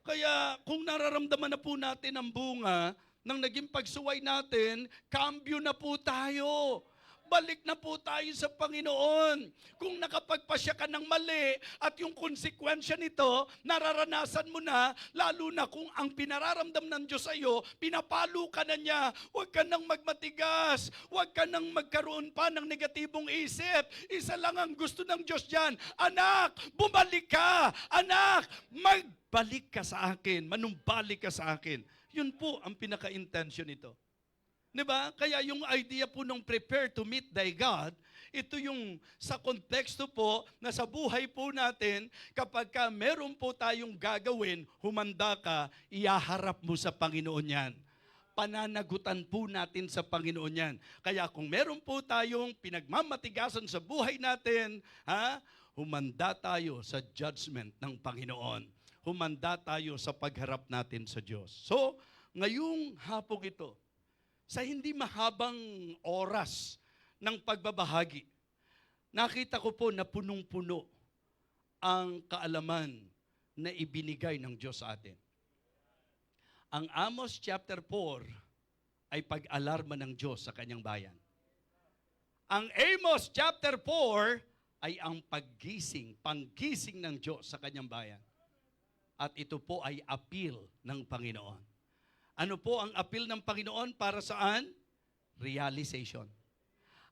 Kaya kung nararamdaman na po natin ang bunga ng naging pagsuway natin, kambyo na po tayo. balik na po tayo sa Panginoon. Kung nakapagpasya ka ng mali at yung konsekwensya nito, nararanasan mo na, lalo na kung ang pinararamdam ng Diyos sa iyo, pinapalo ka na niya. Huwag ka nang magmatigas. Huwag ka nang magkaroon pa ng negatibong isip. Isa lang ang gusto ng Diyos dyan. Anak, bumalik ka. Anak, magbalik ka sa akin. Manumbalik ka sa akin. Yun po ang pinaka-intention nito. Diba? Kaya yung idea po ng prepare to meet thy God, ito yung sa konteksto po na sa buhay po natin, kapag ka meron po tayong gagawin, humanda ka, iyaharap mo sa Panginoon yan. Pananagutan po natin sa Panginoon yan. Kaya kung meron po tayong pinagmamatigasan sa buhay natin, humanda tayo sa judgment ng Panginoon. Humanda tayo sa pagharap natin sa Diyos. So, ngayong hapong ito, sa hindi mahabang oras ng pagbabahagi, nakita ko po na punong-puno ang kaalaman na ibinigay ng Diyos sa atin. Ang Amos chapter 4 ay pag-alarma ng Diyos sa kanyang bayan. Ang Amos chapter 4 ay ang panggising ng Diyos sa kanyang bayan. At ito po ay appeal ng Panginoon. Ano po ang appeal ng Panginoon para saan? Realization.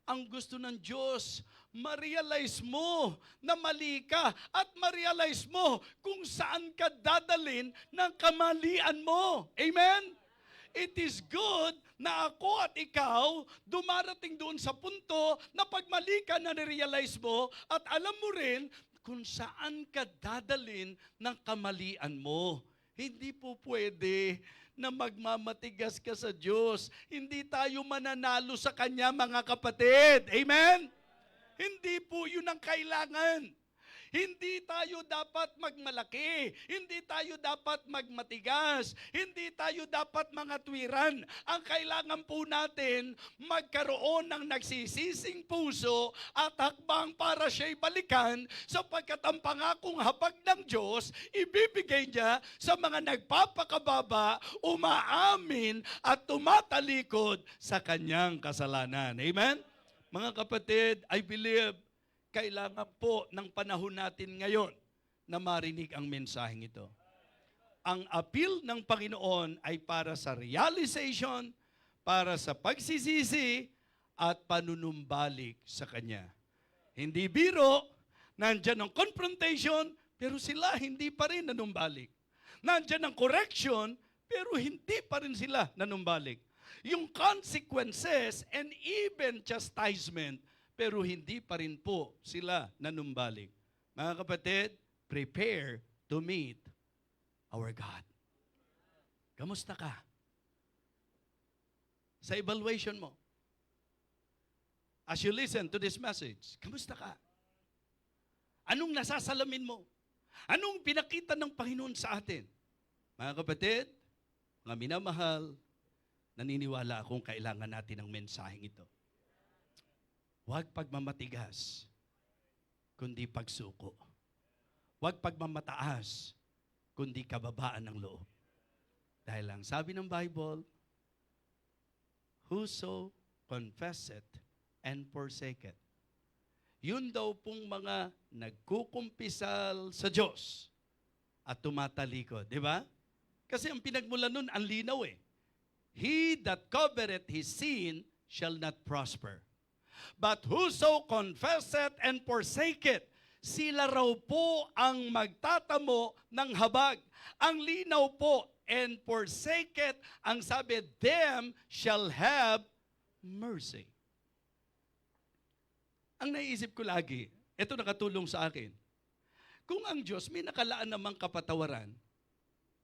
Ang gusto ng Diyos, ma-realize mo na mali ka at ma-realize mo kung saan ka dadalin ng kamalian mo. Amen? It is good na ako at ikaw dumarating doon sa punto na pag mali ka na realize mo at alam mo rin kung saan ka dadalin ng kamalian mo. Hindi po pwede na magmamatigas ka sa Diyos. Hindi tayo mananalo sa Kanya, mga kapatid. Amen? Hindi po yun ang kailangan. Hindi tayo dapat magmalaki. Hindi tayo dapat magmatigas. Hindi tayo dapat mga tuwiran. Ang kailangan po natin, magkaroon ng nagsisising puso at hakbang para siya'y balikan sapagkat ang pangakong habag ng Diyos, ibibigay niya sa mga nagpapakababa, umaamin at tumatalikod sa kanyang kasalanan. Amen? Mga kapatid, I believe kailangan po ng panahon natin ngayon na marinig ang mensaheng ito. Ang appeal ng Panginoon ay para sa realization, para sa pagsisisi, at panunumbalik sa Kanya. Hindi biro, nandyan ang confrontation, pero sila hindi pa rin nanumbalik. Nandyan ang correction, pero hindi pa rin sila nanumbalik. Yung consequences and even chastisement, pero hindi pa rin po sila nanumbalik. Mga kapatid, prepare to meet our God. Kamusta ka? Sa evaluation mo, as you listen to this message, kamusta ka? Anong nasasalamin mo? Anong pinakita ng Panginoon sa atin? Mga kapatid, mga minamahal, naniniwala akong kailangan natin ng mensaheng ito. Huwag pagmamatigas, kundi pagsuko. Huwag pagmamataas, kundi kababaan ng loob. Dahil lang sabi ng Bible, whoso confesseth and forsaketh. Yun daw pong mga nagkukumpisal sa Diyos at tumatalikod. Di ba? Kasi ang pinagmula nun, ang linaw eh. He that covereth his sin shall not prosper. But whoso confesseth and forsaketh, sila raw po ang magtatamo ng habag. Ang linaw po, and forsaketh, ang sabi, them shall have mercy. Ang naisip ko lagi, ito nakatulong sa akin. Kung ang Diyos may nakalaan namang kapatawaran,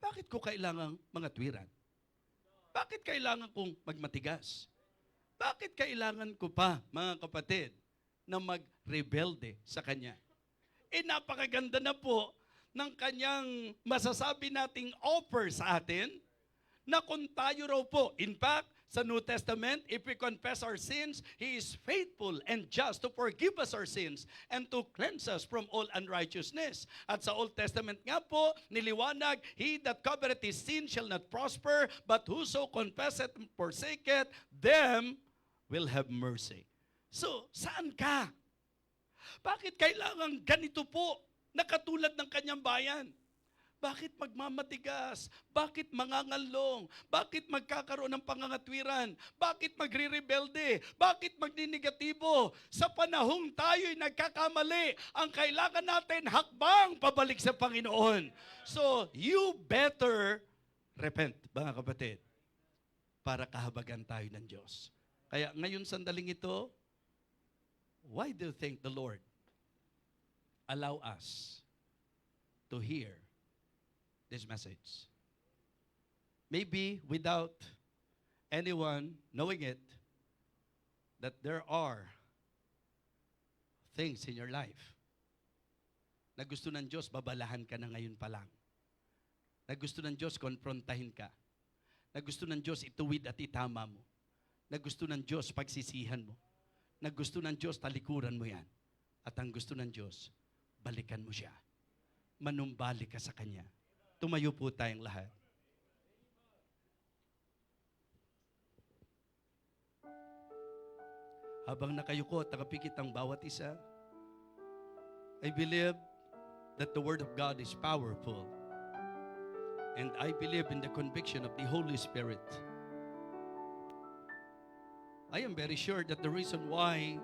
bakit ko kailangang mga tuwiran? Bakit kailangan kong magmatigas? Bakit kailangan ko pa, mga kapatid, na mag-rebelde sa Kanya? Napakaganda na po ng Kanyang masasabi nating offer sa atin na kung tayo raw po, in fact, sa New Testament, if we confess our sins, He is faithful and just to forgive us our sins and to cleanse us from all unrighteousness. At sa Old Testament nga po, niliwanag, he that covereth his sin shall not prosper, but whoso confesseth and forsaketh, them will have mercy. So, saan ka? Bakit kailangan ganito po na katulad ng kanyang bayan? Bakit magmamatigas? Bakit mangangalong? Bakit magkakaroon ng pangangatwiran? Bakit magre-rebelde? Bakit magninegatibo? Sa panahong tayo'y nagkakamali, ang kailangan natin hakbang pabalik sa Panginoon. So, you better repent, mga kapatid, para kahabagan tayo ng Diyos. Kaya ngayon sandaling ito, why do you think the Lord allow us to hear this message? Maybe without anyone knowing it, that there are things in your life na gusto ng Diyos, babalahan ka na ngayon pa lang. Na gusto ng Diyos, konfrontahin ka. Na gusto ng Diyos, ituwid at itama mo. Na gusto ng Diyos, pagsisihan mo. Na gusto ng Diyos, talikuran mo yan. At ang gusto ng Diyos, balikan mo siya. Manumbalik ka sa Kanya. Tumayo po tayong lahat. Habang nakayuko at nakapikit ang bawat isa, I believe that the Word of God is powerful. And I believe in the conviction of the Holy Spirit. I am very sure that the reason why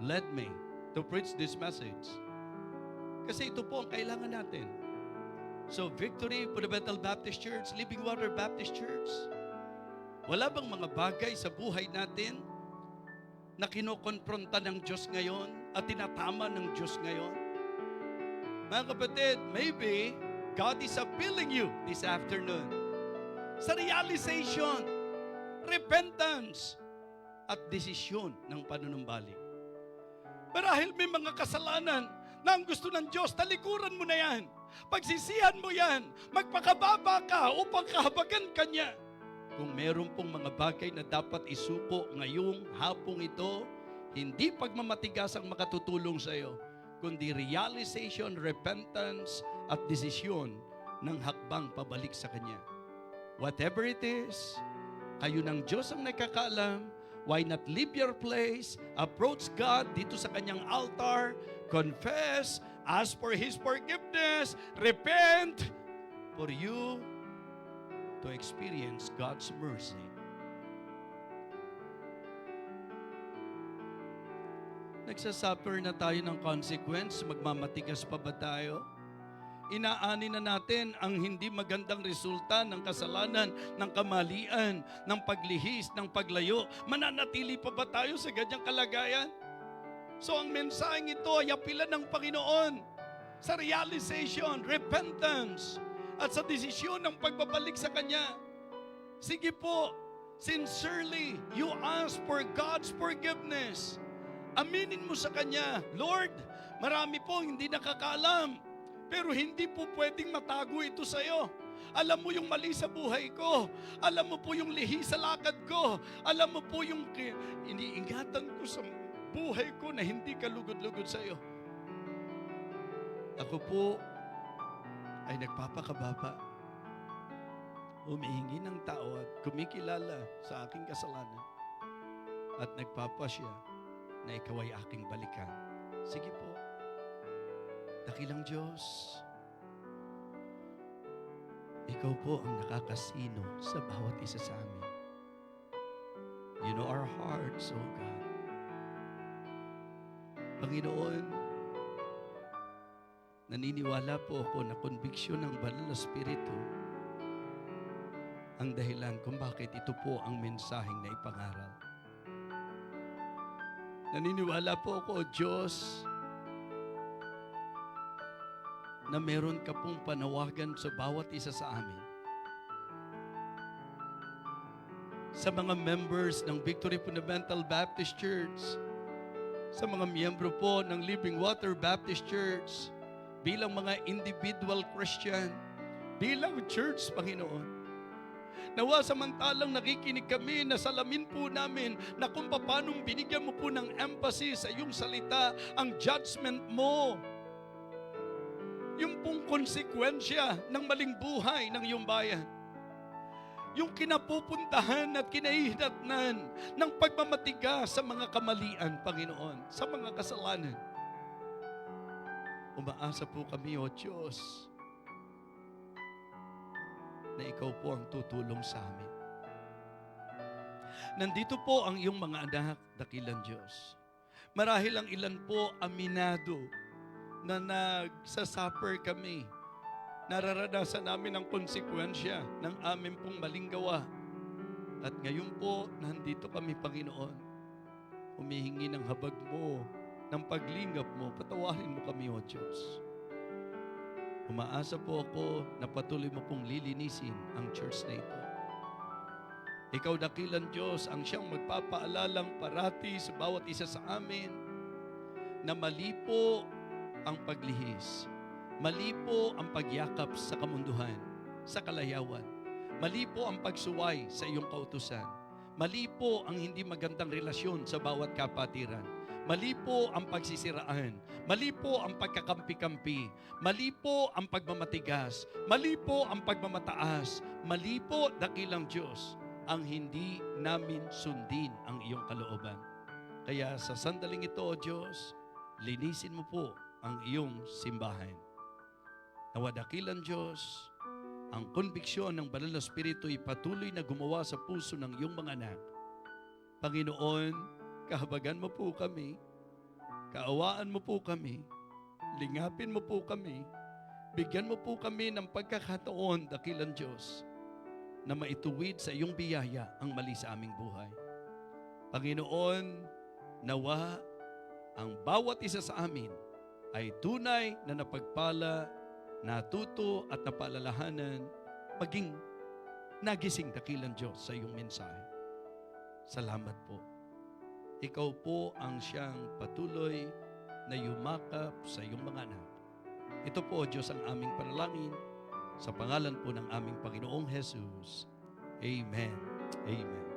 led me to preach this message, kasi ito po ang kailangan natin. So, Victory Fundamental Baptist Church, Living Water Baptist Church, wala bang mga bagay sa buhay natin na kinokonfronta ng Diyos ngayon at tinatama ng Diyos ngayon? Mga kapatid, maybe God is appealing you this afternoon sa realization, repentance, at desisyon ng panunumbalik. Marahil may mga kasalanan na ang gusto ng Diyos, talikuran mo na yan. Pagsisihan mo yan. Magpakababa ka upang kahabagan ka niya. Kung meron pong mga bagay na dapat isuko ngayong hapong ito, hindi pagmamatigas ang makatutulong sa iyo, kundi realization, repentance, at desisyon ng hakbang pabalik sa Kanya. Whatever it is, kayo ng Diyos ang nakakaalam. Why not leave your place, approach God dito sa Kanyang altar, confess, ask for His forgiveness, repent, for you to experience God's mercy. Nagsasuffer na tayo ng consequence, magmamatigas pa ba tayo? Inaani na natin ang hindi magandang resulta ng kasalanan, ng kamalian, ng paglihis, ng paglayo. Mananatili pa ba tayo sa ganyang kalagayan? So ang mensaheng ito ay apilan ng Panginoon sa realization, repentance, at sa desisyon ng pagbabalik sa Kanya. Sige po, sincerely, you ask for God's forgiveness. Aminin mo sa Kanya, Lord, marami po hindi nakakaalam. Pero hindi po pwedeng matago ito sa iyo. Alam mo yung mali sa buhay ko. Alam mo po yung lihi sa lakad ko. Alam mo po yung iniingatan ko sa buhay ko na hindi kalugod-lugod sa iyo. Ako po ay nagpapakababa. Humihingi ng tawad, kumikilala sa aking kasalanan. At nagpapasya na ikaw ay aking balikan. Sige po. Dakilang Diyos, Ikaw po ang nakakasino sa bawat isa sa amin. You know our hearts, oh God. Panginoon, naniniwala po ako na konbiksyon ng Banal na Espiritu ang dahilan kung bakit ito po ang mensaheng na ipangaral. Naniniwala po ako, Diyos, na meron ka pong panawagan sa bawat isa sa amin. Sa mga members ng Victory Fundamental Baptist Church, sa mga miyembro po ng Living Water Baptist Church, bilang mga individual Christian, bilang church, Panginoon. Nawa samantalang nakikinig kami na salamin po namin na kung paano binigyan mo po ng emphasis sa iyong salita, ang judgment mo, yung pong konsekwensya ng maling buhay ng iyong bayan. yung kinapupuntahan at kinahihinatnan ng pagmamatigas sa mga kamalian, Panginoon, sa mga kasalanan. Umaasa po kami, O Diyos, na Ikaw po ang tutulong sa amin. Nandito po ang iyong mga anak, dakilang Diyos. Marahil ang ilan po aminado na nagsasuffer kami. Nararanasan namin ang konsekwensya ng aming pong maling gawa. At ngayon po, nandito kami, Panginoon. Humihingi ng habag mo, ng paglingap mo, patawarin mo kami, O Diyos. Umaasa po ako na patuloy mo pong lilinisin ang church na ito. Ikaw, dakilang Diyos, ang siyang magpapaalalang parati sa bawat isa sa amin na mali po ang paglihis. Mali po ang pagyakap sa kamunduhan, sa kalayawan. Mali po ang pagsuway sa iyong kautusan. Mali po ang hindi magandang relasyon sa bawat kapatiran. Mali po ang pagsisiraan. Mali po ang pagkakampi-kampi. Mali po ang pagmamatigas. Mali po ang pagmamataas. Mali po, dakilang Diyos, ang hindi namin sundin ang iyong kalooban. Kaya sa sandaling ito, O Diyos, linisin mo po ang iyong simbahan. Nawa, dakilang Diyos, ang konbiksyon ng Banal na Espiritu ay patuloy na gumawa sa puso ng iyong mga anak. Panginoon, kahabagan mo po kami, kaawaan mo po kami, lingapin mo po kami, bigyan mo po kami ng pagkakataon, dakilang Diyos, na maituwid sa iyong biyaya ang mali sa aming buhay. Panginoon, nawa ang bawat isa sa amin ay tunay na napagpala, natuto at napaalalahanan, maging nagising, dakilang Diyos, sa iyong mensahe. Salamat po. Ikaw po ang siyang patuloy na yumakap sa iyong mga anak. Ito po, Diyos, ang aming panalangin sa pangalan po ng aming Panginoong Jesus. Amen. Amen.